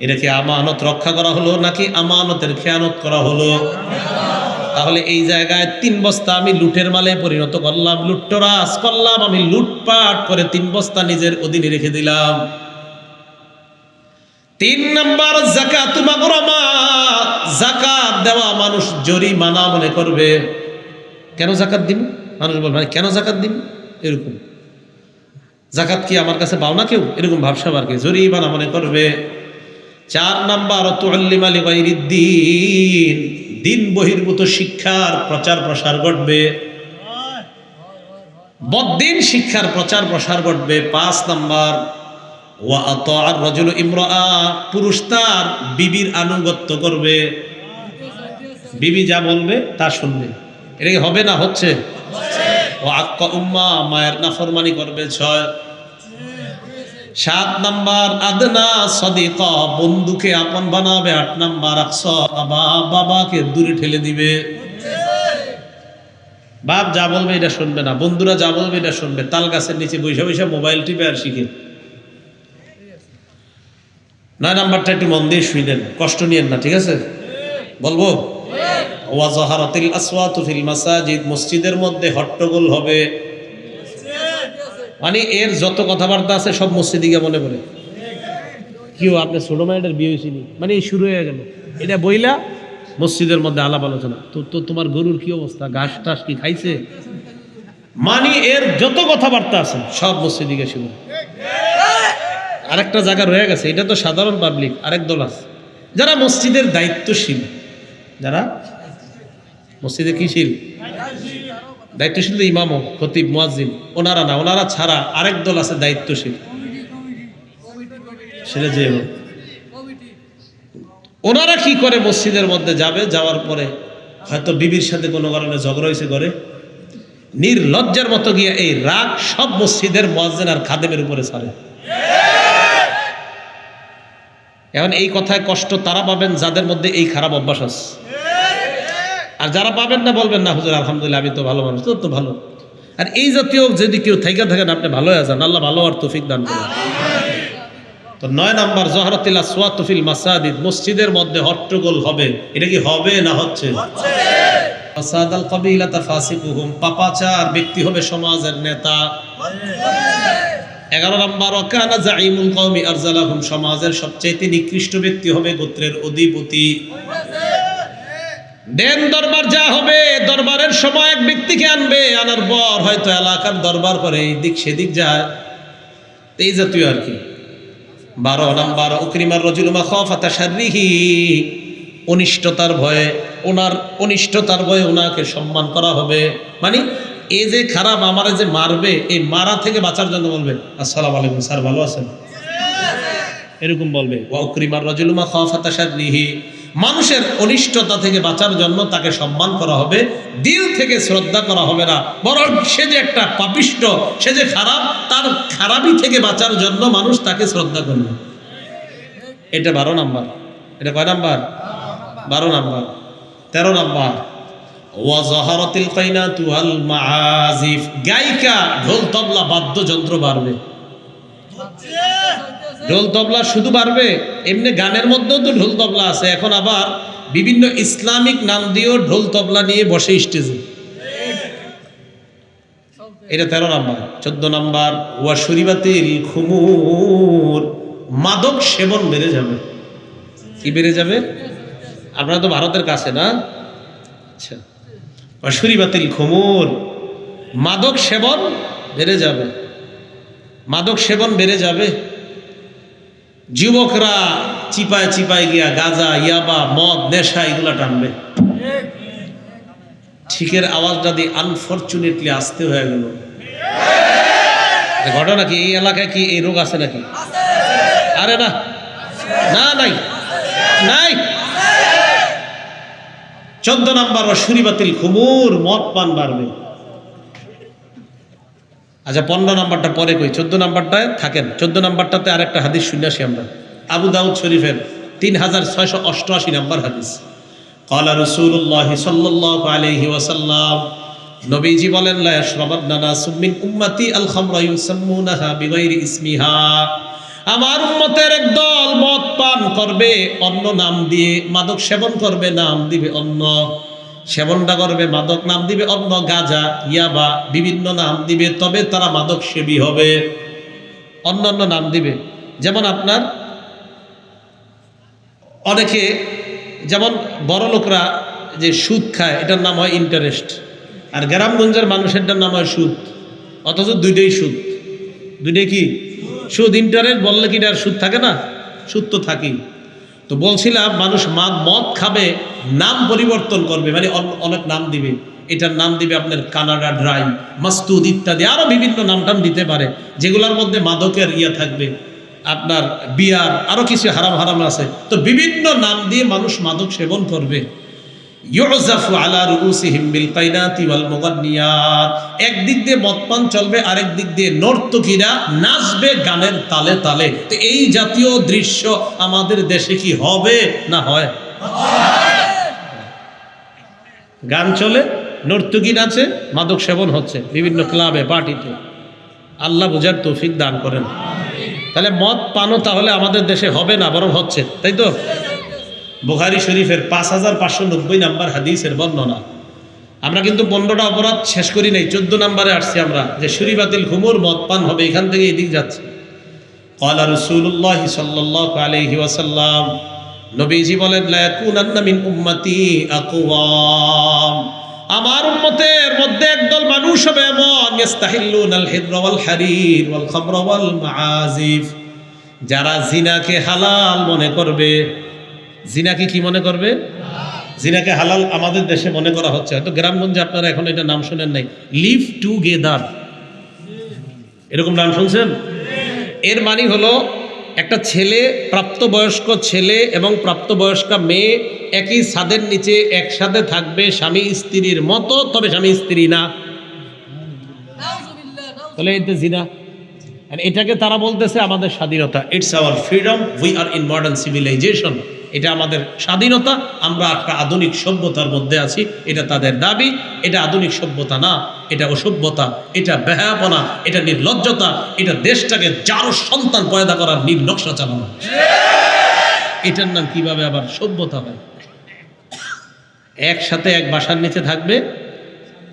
এটা কি আমানত রক্ষা করা হলো নাকি আমানতের খেয়ানত করা হলো? তাহলে এই জায়গায় 3 বস্তা আমি লুটের মালে পরিণত করলাম, লুটতরাজ করলাম, আমি লুটপাট করে 3 বস্তা নিজের অধীনে রেখে দিলাম। 3 নাম্বার যাকাতু মাগরামা, যাকাত দেওয়া মানুষ জরিমানা মনে করবে। কেন যাকাত দিব? মানুষ বলবে কেন যাকাত দিব, এরকম যাকাত কি আমার কাছে পাও না কেউ, এরকম ভাবসাব আর কি, জরিমানা মনে করবে। 4 নাম্বার তুআল্লিমা লিগাইরিদ্দিন, দিন বহির্ভূত শিক্ষার প্রচার প্রসার ঘটবে, বদ্দিন শিক্ষার প্রচার প্রসার ঘটবে। 5 নাম্বার ওয়া আতাআর রাজুলু ইমরাআ, পুরুষ তার বিবির আনুগত্য করবে, বিবি যা বলবে তা শুনবে। এটা কি হবে না হচ্ছে? ও আক্কা উম্মা, মায়ের নাফরমানি করবে। 6 7 নাম্বার আদনা সাদিকা, বন্ধুকে আপন বানাবে। 8 নাম্বার আকসা আবা, বাবাকে দূরে ঠেলে দিবে। বাপ যা বলবে এটা শুনবে না, বন্ধুরা যা বলবে এটা শুনবে, তাল গাছের নিচে বৈশা বৈশা মোবাইল টিপে আর শিখে। 9 নাম্বারটা একটু মন দিয়ে শুনেন, কষ্ট নিয়েন না, ঠিক আছে? বলবো ওয়াজাহারাতিল আসওয়াতু ফিল মাসাজিদ, মসজিদের মধ্যে হট্টগোল হবে। মানে এর যত কথাবার্তা আছে সব মসজিদে গিয়ে মনে পড়ে। কেউ আপনি ছোট মায়ের বিয়ে হয়েছিনি, মানে এই শুরু হয়ে গেল এটা বইলা মসজিদের মধ্যে আলাপ আলোচনা। তো তোমার গরুর কি অবস্থা, ঘাস টাস কি খাইছে? মানে এর যত কথাবার্তা আছে সব মসজিদে গিয়ে শুরু। আরেকটা জায়গা রয়ে গেছে, এটা তো সাধারণ পাবলিক, আরেক দল আছে যারা মসজিদের দায়িত্বশীল। যারা মসজিদে কি শীল, দায়িত্বশীল, ইমাম খতিব মুয়াজ্জিন, ওনারা না, ওনারা ছাড়া আরেক দল আছে দায়িত্বশীল। সেটা যে ওনারা কি করে, মসজিদের মধ্যে যাবে, যাওয়ার পরে হয়তো বিবির সাথে কোনো কারণে ঝগড়া হয়েছে, করে নির্লজ্জার মতো গিয়ে এই রাগ সব মসজিদের মুয়াজ্জিন আর খাদেমের উপরে ছাড়ে। এখন এই কথায় কষ্ট তারা পাবেন যাদের মধ্যে এই খারাপ অভ্যাস আছে, আর যারা পাবেন না বলবেন না হুজুর আলহামদুলিল্লাহ আমি তো ভালো মানুষ, তো ভালো। আর এই জাতীয় যদি কেউ থাইকা থাকেন আপনি ভালো হয়ে যান, আল্লাহ ভালো আর তৌফিক দান করেন। তো 9 নাম্বার জহরাতিল আসওয়াতু ফিল মাসাজিদ, মসজিদের মধ্যে হট্টগোল হবে। এটা কি হবে না হচ্ছে? ফাসাদাল কাবিলাতা ফাসিকুহুম, পাপাচার ব্যক্তি হবে সমাজের নেতা। 11 নাম্বার ওয়াকানা জাইমুল কওমি আরজালাহুম, সমাজের সবচেয়ে নিকৃষ্ট ব্যক্তি হবে গোত্রের অধিপতি। দেন দরবার যা হবে, দরবারের সময় এক ব্যক্তিকে আনবে, আনার পর হয়তো এলাকার দরবার করে এই দিক সেদিক যায়, এই জাতীয় আর কি। 12 নাম্বার উকরিমার রাজুলু মাখাফাতা শাররিহি, অনিষ্টতার ভয়ে, ওনার অনিষ্টতার ভয়ে ওনাকে সম্মান করা হবে। মানে এই যে খারাপ আমারে যে মারবে, এই মারা থেকে বাঁচার জন্য বলবে আসসালামু আলাইকুম স্যার ভালো আছেন, এরকম বলবে। ওয়া উকরিমার রাজুলু মাখাফাতা শাররিহি, মানুষের অনিষ্টতা থেকে বাঁচার জন্য তাকে সম্মান করা হবে, দিল থেকে শ্রদ্ধা করা হবে না, বরং সে যে একটা পাপিষ্ট, সে যে খারাপ, তার খারাপি থেকে বাঁচার জন্য মানুষ তাকে শ্রদ্ধা করবে। এটা 12 নাম্বার। এটা কয় নাম্বার? 12 নাম্বার। 13 নাম্বার ওয়াজাহারাতিল কাইনাতু ওয়াল মাআজিফ, গায়িকা, ঢোল তবলা বাদ্যযন্ত্র বাড়বে। ঢোল তবলা শুধু বাড়বে, এমনি গানের মধ্যেও তো ঢোল তবলা আছে, এখন আবার বিভিন্ন ইসলামিক নাম দিয়েও ঢোল তবলা নিয়ে বসে স্টেজে। এটা 13 নাম্বার। 14 নাম্বার ওয়া শুরিবাতিল খুমুর, মাদক সেবন বেড়ে যাবে। কি বেড়ে যাবে? আপনারা তো ভারতের কাছে না? আচ্ছা, ওয়া শুরিবাতিল খুমুর, মাদক সেবন বেড়ে যাবে। মাদক সেবন বেড়ে যাবে। যুবকরা চিপায় চিপায় গিয়া গাঁজা, ইয়াবা, মদ, নেশা এগুলা টানবে। ঠিকের আওয়াজটা দিয়ে আনফরচুনেটলি আসতে হয়ে গেল। ঘটনা কি এই এলাকায় কি এই রোগ আছে নাকি? আরে না, না, নাই, নাই। 14 নাম্বার শুরিবাতিল খুমুর, মদ পান বাড়বে। আচ্ছা 15 নাম্বারটা পরে কই, 14 নাম্বারটায় থাকেন। 14 নাম্বারটাতে আরেকটা হাদিস শুনে আসি আমরা, আবু দাউদ শরীফের 3688 নাম্বার হাদিস। ক্বালা রাসূলুল্লাহ সাল্লাল্লাহু আলাইহি ওয়াসাল্লাম, নবীজি বলেন লা ইয়াশরাবান্না নাসুম মিন উম্মতি আল খামরা ইউসাম্মুনাহা বিগাইরি ইসমিহা, আমার উম্মতের একদল মদ পান করবে অন্য নাম দিয়ে, মাদক সেবন করবে নাম দিবে অন্য, সেবনটা করবে মাদক নাম দিবে অন্য, গাঁজা, ইয়াবা বিভিন্ন নাম দিবে, তবে তারা মাদক সেবী হবে। অন্য অন্য নাম দিবে। যেমন আপনার অনেকে, যেমন বড় লোকরা যে সুদ খায় এটার নাম হয় ইন্টারেস্ট, আর গ্রামগঞ্জের মানুষেরটার নাম হয় সুদ, অথচ দুইটাই সুদ। দুইটাই কি সুদ? ইন্টারেস্ট বললে কি আর সুদ থাকে না? সুদ তো থাকেই। তো বলছিলাম মানুষ মদ খাবে, নাম পরিবর্তন করবে, মানে অনেক নাম দিবে। এটার নাম দিবে আপনার কানাডা ড্রাই, মাস্তুদ ইত্যাদি, আরো বিভিন্ন নাম টাম দিতে পারে, যেগুলোর মধ্যে মাদকের ইয়া থাকবে, আপনার বিয়ার, আরো কিছু হারাম হারাম আছে। তো বিভিন্ন নাম দিয়ে মানুষ মাদক সেবন করবে। ইউজাফু আলা রুউসিহিম বিল কাইনাতি ওয়াল মুগান্নিয়াত, একদিক দিয়ে মদপান চলবে, আরেক দিক দিয়ে নর্তকীরা নাচবে গানের তালে তালে। তো এই জাতীয় দৃশ্য আমাদের দেশে কি হবে না হয়? গান চলে, নর্তকী নাচে, মাদক সেবন হচ্ছে বিভিন্ন ক্লাবে পার্টিতে। আল্লাহ বুঝার তৌফিক দান করেন। তাহলে মদ পানও তাহলে আমাদের দেশে হবে না, বরং হচ্ছে, তাই তো? বুখারী শরীফের 5590 নাম্বার হাদিসের বর্ণনা। আমরা কিন্তু 15টা অপরাধ শেষ করি নাই, 14 নম্বরে আসছি আমরা, যে শুরিবাতিল খুমুর, মদ পান হবে, এখান থেকে এদিক যাচ্ছে। ক্বালা রাসূলুল্লাহ সাল্লাল্লাহু আলাইহি ওয়াসাল্লাম, নবীজি বলেন, লা ইয়াকুনান্না মিন উম্মতি আকওয়াম, আমার উম্মতের মধ্যে একদল মানুষ হবে এমন, ইস্তাহিল্লুনাল হিররা ওয়াল হারির ওয়াল খামরা ওয়াল মাআজিফ, যারা জিনাকে হালাল মনে করবে। জিনাকে কি মনে করবে? জিনাকে হালাল আমাদের দেশে মনে করা হচ্ছে, হয়তো গ্রামগঞ্জে আপনারা এখন এটা নাম শুনেন নাই, লিভ টুগেদার, এরকম নাম শুনছেন? এর মানে হলো একটা ছেলে, প্রাপ্তবয়স্ক ছেলে এবং প্রাপ্তবয়স্কা মেয়ে একই ছাদের নিচে একসাথে থাকবে স্বামী স্ত্রীর মতো, তবে স্বামী স্ত্রী না। তাহলে এটা জিনা। এটাকে তারা বলতেছে আমাদের স্বাধীনতা, it's our freedom, we are in modern civilization, এটা আমাদের স্বাধীনতা, আমরা একটা আধুনিক সভ্যতার মধ্যে আছি, এটা তাদের দাবি। এটা আধুনিক সভ্যতা না, এটা অসভ্যতা, এটা বেহায়াপনা, এটা নির্লজ্জতা, এটা দেশটাকে যার সন্তান পয়দা করার নির্নকশা চালানো। এটার নাম কিভাবে আবার সভ্যতা হয়? একসাথে এক বাসার নিচে থাকবে,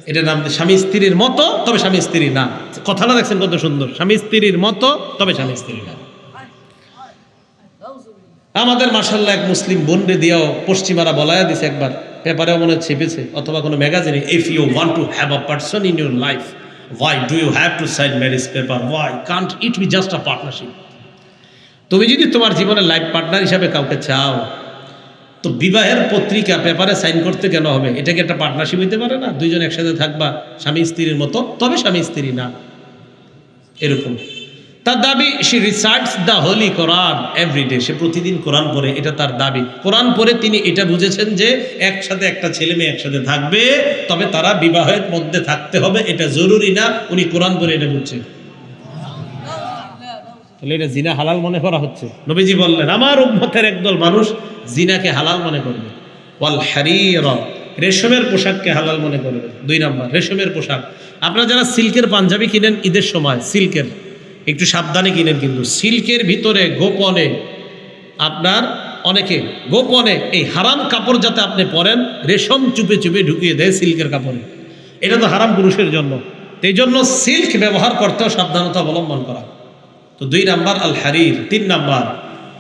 এটার নাম স্বামী স্ত্রীর মতো, তবে স্বামী স্ত্রী না। কথাটা দেখছেন কত সুন্দর, স্বামী স্ত্রীর মতো তবে স্বামী স্ত্রী না। আমাদের মাশাআল্লাহ এক মুসলিম বোনরে দিয়েও পশ্চিমারা বলায়া দিছে, একবার পেপারেও মনে ছেপেছে অথবা কোনো ম্যাগাজিনে, if you want to have a person in your life, why do you have to sign marriage paper? Why can't it be just a partnership? তুমি যদি তোমার জীবনের লাইফ পার্টনার হিসাবে কাউকে চাও, তো বিবাহের পত্রিকা পেপারে সাইন করতে কেন হবে? এটাকে একটা পার্টনারশিপ হইতে পারে না? দুইজন একসাথে থাকবা স্বামী স্ত্রীর মতো, তবে স্বামী স্ত্রী না, এরকম তার দাবি। সে research the holy Quran everyday, সে প্রতিদিন কোরআন পড়ে, এটা তার দাবি। কোরআন পড়ে তিনি এটা বুঝেছেন যে একসাথে একটা ছেলে মেয়ে একসাথে থাকবে, তবে তারা বিবাহের মধ্যে থাকতে হবে, এটা জরুরি না। উনি কোরআন পড়ে এটা বুঝছেন, তাহলে এটা জিনা হালাল মনে করা হচ্ছে। নবীজি বললেন, আমার উম্মতের একদল মানুষ জিনাকে হালাল মনে করবে। ওয়াল হারির, রেশমের পোশাককে হালাল মনে করবে। 2 নাম্বার, রেশমের পোশাক। আপনারা যারা সিল্কের পাঞ্জাবি কিনেন ঈদের সময়, সিল্কের একটু সাবধানে কিনেন, কিন্তু সিল্কের ভিতরে গোপনে আপনার অনেকে গোপনে এই হারাম কাপড় যাতে আপনি পরেন, রেশম চুপে চুপে ঢুকিয়ে দেয় সিল্কের কাপড়ে। এটা তো হারাম পুরুষের জন্য, এই জন্য সিল্ক ব্যবহার করতেও সাবধানতা অবলম্বন করা। তো 2 নাম্বার আল হারির। 3 নাম্বার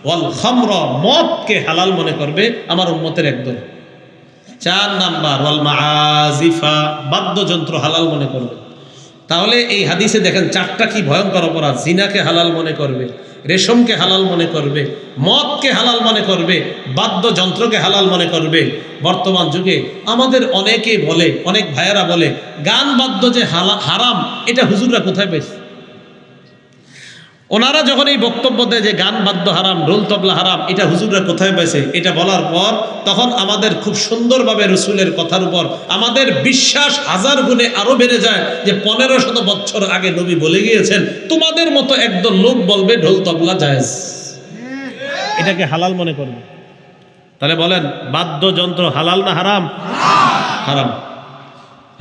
ওয়াল খামর, মদকে হালাল মনে করবে আমার উম্মতের একদল। 4 নাম্বার ওয়াল মাআজিফা, বাদ্যযন্ত্র হালাল মনে করবে। তাহলে এই হাদিসে দেখেন 4টা কি ভয়ঙ্কর অপরাধ। জিনাকে হালাল মনে করবে, রেশমকে হালাল মনে করবে, মদকে হালাল মনে করবে, বাদ্যযন্ত্রকে হালাল মনে করবে। বর্তমান যুগে আমাদের অনেকেই বলে, অনেক ভাইয়েরা বলে, গান বাদ্য যে হারাম, এটা হুজুররা কোথায় পেয়েছে? ওনারা যখন এই বক্তব্য দেয় যে গান বাদ্য হারাম, ঢোল তবলা হারাম, এটা হুজুররা কোথায় পাইছে? এটা বলার পর তখন আমাদের খুব সুন্দরভাবে রসুলের কথার উপর আমাদের বিশ্বাস 1000 গুণে আরো বেড়ে যায়, যে 1500 বছর আগে নবী বলে গিয়েছেন, তোমাদের মতো একদল লোক বলবে ঢোল তবলা জায়েজ, এটাকে হালাল মনে করবে। তাহলে বলেন, বাদ্যযন্ত্র হালাল না হারাম? হারাম।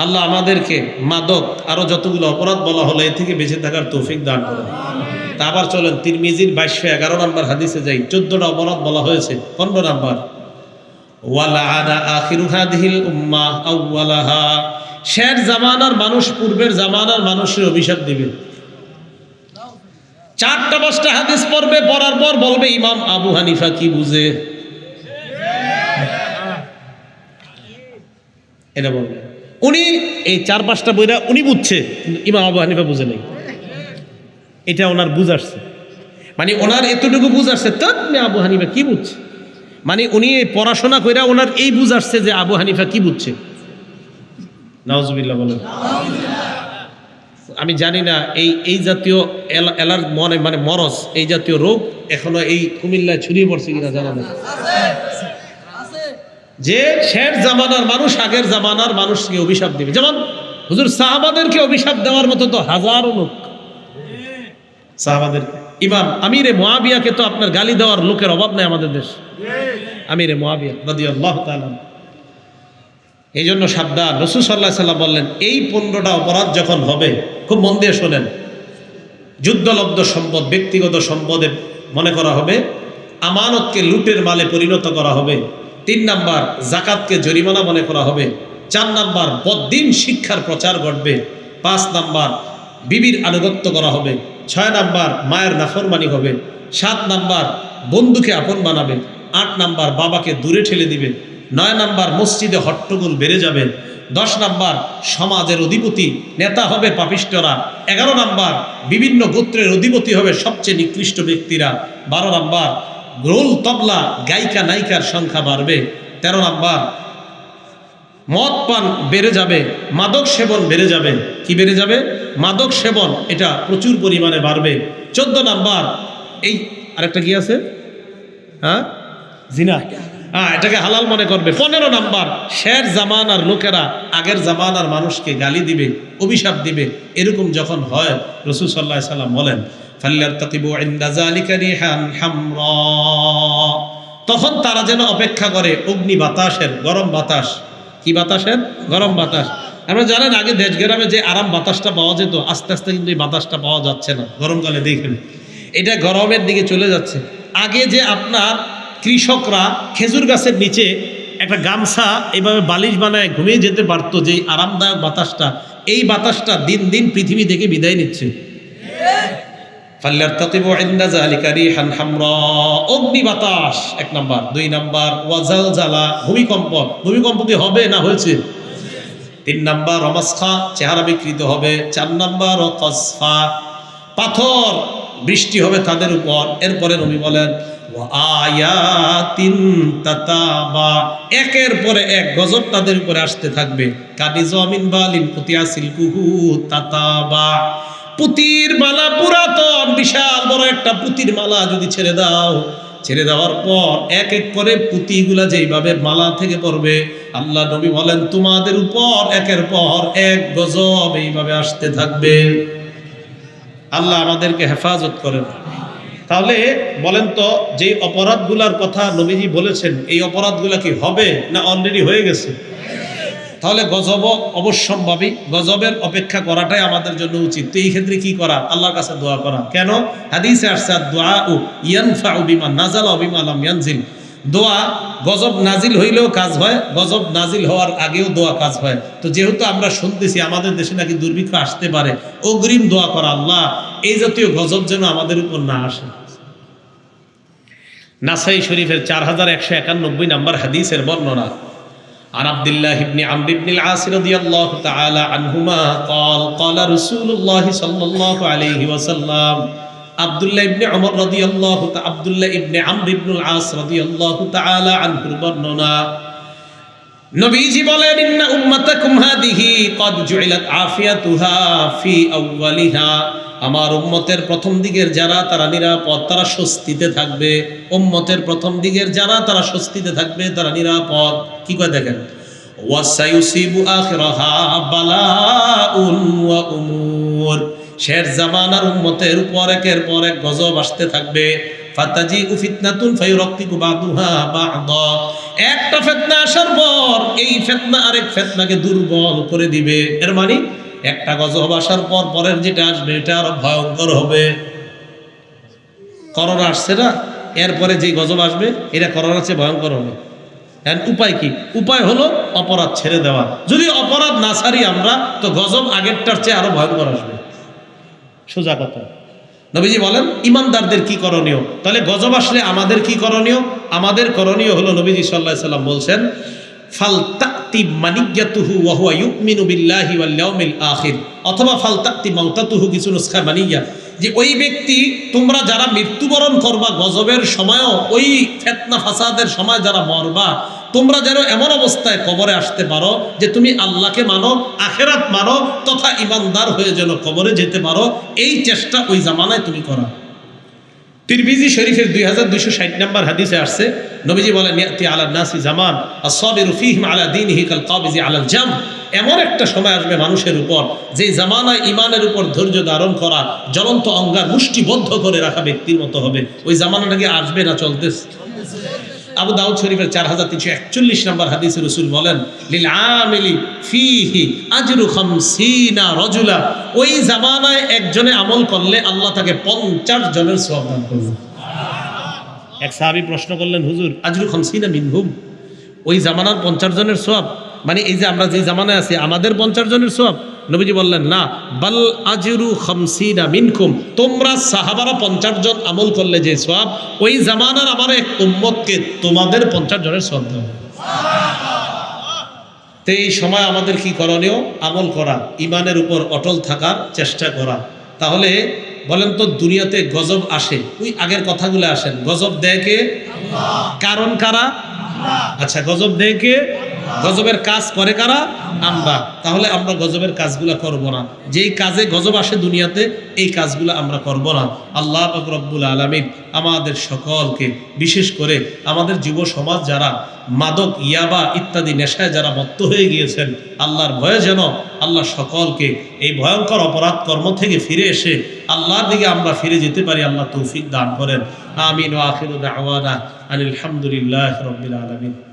আল্লাহ আমাদেরকে মাদক আরো যতগুলো অপরাধ বলা হলো, এ থেকে বেঁচে থাকার তৌফিক দান করেন। তা আবার চলেন তিরমিজির 2211 নম্বর হাদিসে যাই। 14টা অপরাধ বলা হয়েছে। 15 নম্বর, ওয়ালাআনা আখিরু হাদিহিল উম্মাহ আউওয়ালাহা, শেষ জামানার মানুষ পূর্বের জামানার মানুষের অভিশাপ দিবে। 4টা 5টা হাদিস পড়বে, পড়ার পর বলবে ইমাম আবু হানিফা কি বুঝে, এটা বলবে। উনি এই 4-5টা বইরা উনি বুঝছে, কিন্তু ইমাম আবু হানিফা বুঝে নাই। এটা ওনার বুঝ আসছে, মানে ওনার এতটুকু বুঝ আসছে, তবে আবু হানিফা কি বুঝছে, মানে উনি পড়াশোনা কইরা ওনার এই বুঝ আসছে যে আবু হানিফা কি বুঝছে। নাউজুবিল্লাহ বলেন। আমি জানি না এই জাতীয় এলার মানে মরজ, এই জাতীয় রোগ এখনো এই কুমিল্লায় ছড়িয়ে পড়ছে কিনা জানা নেই। যে শেষ জামানার মানুষ আগের জামানার মানুষকে অভিশাপ দিবে। যেমন হুজুর সাহাবাদেরকে অভিশাপ দেওয়ার মতো তো হাজারো লোক, সাহাবাদের ইমাম আমিরে মুআবিয়াকে তো আপনার গালি দেওয়ার লোকের অভাব নাই আমাদের দেশ। আমিরে মুআবিয়া রাদিয়াল্লাহু তাআলা। এই জন্য সাবধান। রাসূল সাল্লাল্লাহু আলাইহি ওয়াসাল্লাম বললেন, এই 15টা অপরাধ যখন হবে, খুব মন দিয়ে শোনেন, যুদ্ধলব্ধ সম্পদ ব্যক্তিগত সম্পদে মনে করা হবে, আমানতকে লুটের মালে পরিণত করা হবে, 3 নাম্বার যাকাতকে জরিমানা মনে করা হবে, 4 নাম্বার বদ্দিন শিক্ষার প্রচার ঘটবে, 5 নাম্বার বিবির আনুগত্য করা হবে, 6 নাম্বার মায়ের নাফরমানি হবে, 7 নাম্বার বন্ধুকে আপন বানাবে, 8 নাম্বার বাবাকে দূরে ঠেলে দিবে, 9 নাম্বার মসজিদে হট্টগোল বেড়ে যাবে, 10 নাম্বার সমাজের অধিপতি নেতা হবে পাপিষ্টরা, 11 নাম্বার বিভিন্ন গোত্রের অধিপতি হবে সবচেয়ে নিকৃষ্ট ব্যক্তিরা, 12 নাম্বার রোল তবলা গায়িকা নায়িকার সংখ্যা বাড়বে, 13 নাম্বার মদ পান বেড়ে যাবে, মাদক সেবন বেড়ে যাবে। কি বেড়ে যাবে? মাদক সেবন, এটা প্রচুর পরিমাণে বাড়বে। 14 নাম্বার এই আরেকটা কি আছে, হ্যাঁ, জিনা, এটাকে হালাল মনে করবে। 15 নাম্বার শের জামানার লোকেরা আগের জামানার মানুষকে গালি দিবে, অভিশাপ দিবে। এরকম যখন হয়, রাসূল সাল্লাল্লাহু আলাইহি ওয়াসাল্লাম বলেন, ফাল্যারতাকিবু ইনদা যালিকা রিহান হামরা, তখন তারা যেন অপেক্ষা করে অগ্নি বাতাসের, গরম বাতাস। কি বাতাসের? গরম বাতাস। আমরা জানেন আগে দেশ গ্রামে যে আরাম বাতাসটা পাওয়া যেত, আস্তে আস্তে কিন্তু এই বাতাসটা পাওয়া যাচ্ছে না। গরমকালে দেখেন এটা গরমের দিকে চলে যাচ্ছে। আগে যে আপনার কৃষকরা খেজুর গাছের নিচে একটা গামছা এইভাবে বালিশ বানায় ঘুমিয়ে যেতে পারতো, যে আরামদায়ক বাতাসটা, এই বাতাসটা দিন দিন পৃথিবী থেকে বিদায় নিচ্ছে। ফাল্যারতাকিবু ইনদা যালিকা রিহান হামরা, অগ্নি বাতাস 1 নাম্বার। 2 নাম্বার ওয়াজালজালা, ভূমিকম্প। ভূমিকম্প কি হবে না হয়েছে? 3 নাম্বার রমাসখা, চেহারা বিকৃত হবে। 4 নাম্বার কসফা, পাথর বৃষ্টি হবে তাদের উপর। এরপরে নবী বলেন ওয়া আয়াতিন তাতাবা, একের পরে এক গজব তাদের উপরে আসতে থাকবে। কানিজামিন বালিন কুতিয়া সিলকুহু তাতাবা, পুতির মালা, পুরাতন বিশাল বড় একটা পুতির মালা যদি ছেড়ে দাও, ছেড়ে দেওয়ার পর এক এক করে পুতিগুলা যেইভাবে মালা থেকে পড়বে, আল্লাহ নবী বলেন তোমাদের উপর একের পর এক গজব এইভাবে আসতে থাকবে। আল্লাহ আমাদেরকে হেফাজত করেন। তাহলে বলেন তো, যে অপরাধগুলার কথা নবীজি বলেছেন, এই অপরাধগুলা কি হবে না অলরেডি হয়ে গেছে? তাহলে গজব অবশ্যম্ভাবী, গজবের অপেক্ষা করাটাই আমাদের জন্য উচিত। তো এই ক্ষেত্রে কি করা? আল্লাহর কাছে দোয়া করা। কেন? হাদিসে আসছে দুআউ ইয়ানফাউ বিমা নাযালা বিমা লাম ইয়ানজিল, দোয়া গজব নাজিল হইলেও কাজ হয়, গজব নাজিল হওয়ার আগেও দোয়া কাজ হয়। তো যেহেতু আমরা শুনতেছি আমাদের দেশে নাকি দুর্ভিক্ষ আসতে পারে, অগ্রিম দোয়া করা, আল্লাহ এই জাতীয় গজব যেন আমাদের উপর না আসে। নাসাই শরীফের 4191 নম্বর হাদিসের বর্ণনা। عن عبد الله بن عمرو بن العاص رضي الله تعالى عنهما قال قال رسول الله صلى الله عليه وسلم, আব্দুল্লাহ ইবনে ওমর রাদিয়াল্লাহু তাআলা, আব্দুল্লাহ ইবনে আমর ইবনুল আস রাদিয়াল্লাহু তাআলা আনহুর বর্ণনা। নবীজি বলেন, ইন্না উম্মাতাকুম হাদিহি ক্বাদ জুইলাত আফিয়াতুহা ফি আউয়ালিহা, আমার উম্মতের প্রথম দিকের যারা তারা নিরাপদ, তারা স্বস্তিতে থাকবে। উম্মতের প্রথম দিকের যারা তারা স্বস্তিতে থাকবে, তারা নিরাপদ। কি কয় দেখেন, ওয়াসায়ুসিবু আখিরাহা বালাউন ওয়া উমুর, শেষ জামানার উম্মতের উপর একের পর এক গজব আসতে থাকবে। ফাতাজিউ ফিতনাতুন ফায়ুরাক্কিকু বাদুহা বা'দা, একটা ফিতনা আসার পর এই ফিতনা আরেক ফিতনাকে দুর্বল করে দিবে। এর মানে একটা গজব আসার পর পরের যেটা আসবে এটা আরো ভয়ঙ্কর হবে। করোনা আসছে না, এরপরে যে গজব আসবে এটা করোনার চেয়ে ভয়ঙ্কর হবে। উপায় কি? উপায় হলো অপরাধ ছেড়ে দেওয়া। যদি অপরাধ না ছাড়ি আমরা, তো গজব আগেরটার চেয়ে আরো ভয়ঙ্কর আসবে। সোজা কথা। নবীজি বলেন ইমানদারদের কি করণীয়? তাহলে গজব আসলে আমাদের কি করণীয়? আমাদের করণীয় হলো, নবীজি সাল্লাল্লাহু আলাইহি সাল্লাম বলছেন, ফালতাতি মানিয়াতুহু ওয়া হুয়া ইউমিনু বিল্লাহি ওয়াল ইয়াউমিল আখির, অথবা ফালতাতি মাউতাতুহু, কিছু নুসখা মানিয়া, যে ওই ব্যক্তি তোমরা যারা মৃত্যুবরণ করবা গজবের সময়ও, ওই ফিতনা ফাসাদের সময় যারা মরবা, তোমরা যেন এমন অবস্থায় কবরে আসতে পারো যে তুমি আল্লাহকে মানো, আখিরাত মানো, তথা ইমানদার হয়ে যেন কবরে যেতে পারো। এই চেষ্টা ওই জামানায় তুমি করা। তিরমিজি শরীফের 2260 নম্বর হাদিসে আসছে, নবীজি বলেন ইয়াতি আলা নাসি জামান আস-সাবিরু ফীহিম আলা দীনিহি কাল কাবিজি আলাল জাম। এমন একটা সময় আসবে মানুষের উপর, যে জামানায় ইমানের উপর ধৈর্য ধারণ করা জ্বলন্ত অঙ্গার মুষ্টিবদ্ধ করে রাখা ব্যক্তির মতো হবে। ওই জামানাটাকে আসবে না চলতেছে? আবু দাউদ শরীফের 4341 নম্বর হাদিসে রাসূল বলেন লিল আমিলি ফীহি আজরু 50 রাজুলা। ওই জামানায় একজনে আমল করলে আল্লাহ তাকে 50 জনের সওয়াব দান করবেন। এক সাহাবী প্রশ্ন করলেন, হুজুর আজরু 50 মিনহুম, ওই জামানার 50 জনের সওয়াব মানে এই যে আমরা যে জামানায় আছি আমাদের 50 জনের সওয়াব? নবীজি বললেন না, বাল আজরু 50 মিনকুম, তোমরা সাহাবারা 50 জন আমল করলে যে সওয়াব, ওই জামানার আমার এক উম্মতকে তোমাদের 50 জনের সওয়াব দেওয়া। তো এই সময় আমাদের কি করণীয়? আমল করা, ইমানের উপর অটল থাকার চেষ্টা করা। তাহলে বলেন তো, দুনিয়াতে গজব আসে, ওই আগের কথাগুলো আসেন, গজব দেয় কে? কারণ কারা? আচ্ছা, গজব দেয় কে? গজবের কাজ করে কারা? আমরা। তাহলে আমরা গজবের কাজগুলো করব না। যেই কাজে গজব আসে দুনিয়াতে, এই কাজগুলো আমরা করব না। আল্লাহ পাক রব্বুল আলামিন আমাদের সকলকে, বিশেষ করে আমাদের যুব সমাজ যারা মাদক, ইয়াবা ইত্যাদি নেশায় যারা মত্ত হয়ে গিয়েছেন, আল্লাহর ভয়ে যেন আল্লাহ সকলকে এই ভয়ঙ্কর অপরাধ কর্ম থেকে ফিরে এসে আল্লাহর দিকে আমরা ফিরে যেতে পারি। আল্লাহ তৌফিক দান করেন। আমিন ওয়া আখিরু দাওয়ানা আনিল হামদুলিল্লাহি রাব্বিল আলামিন।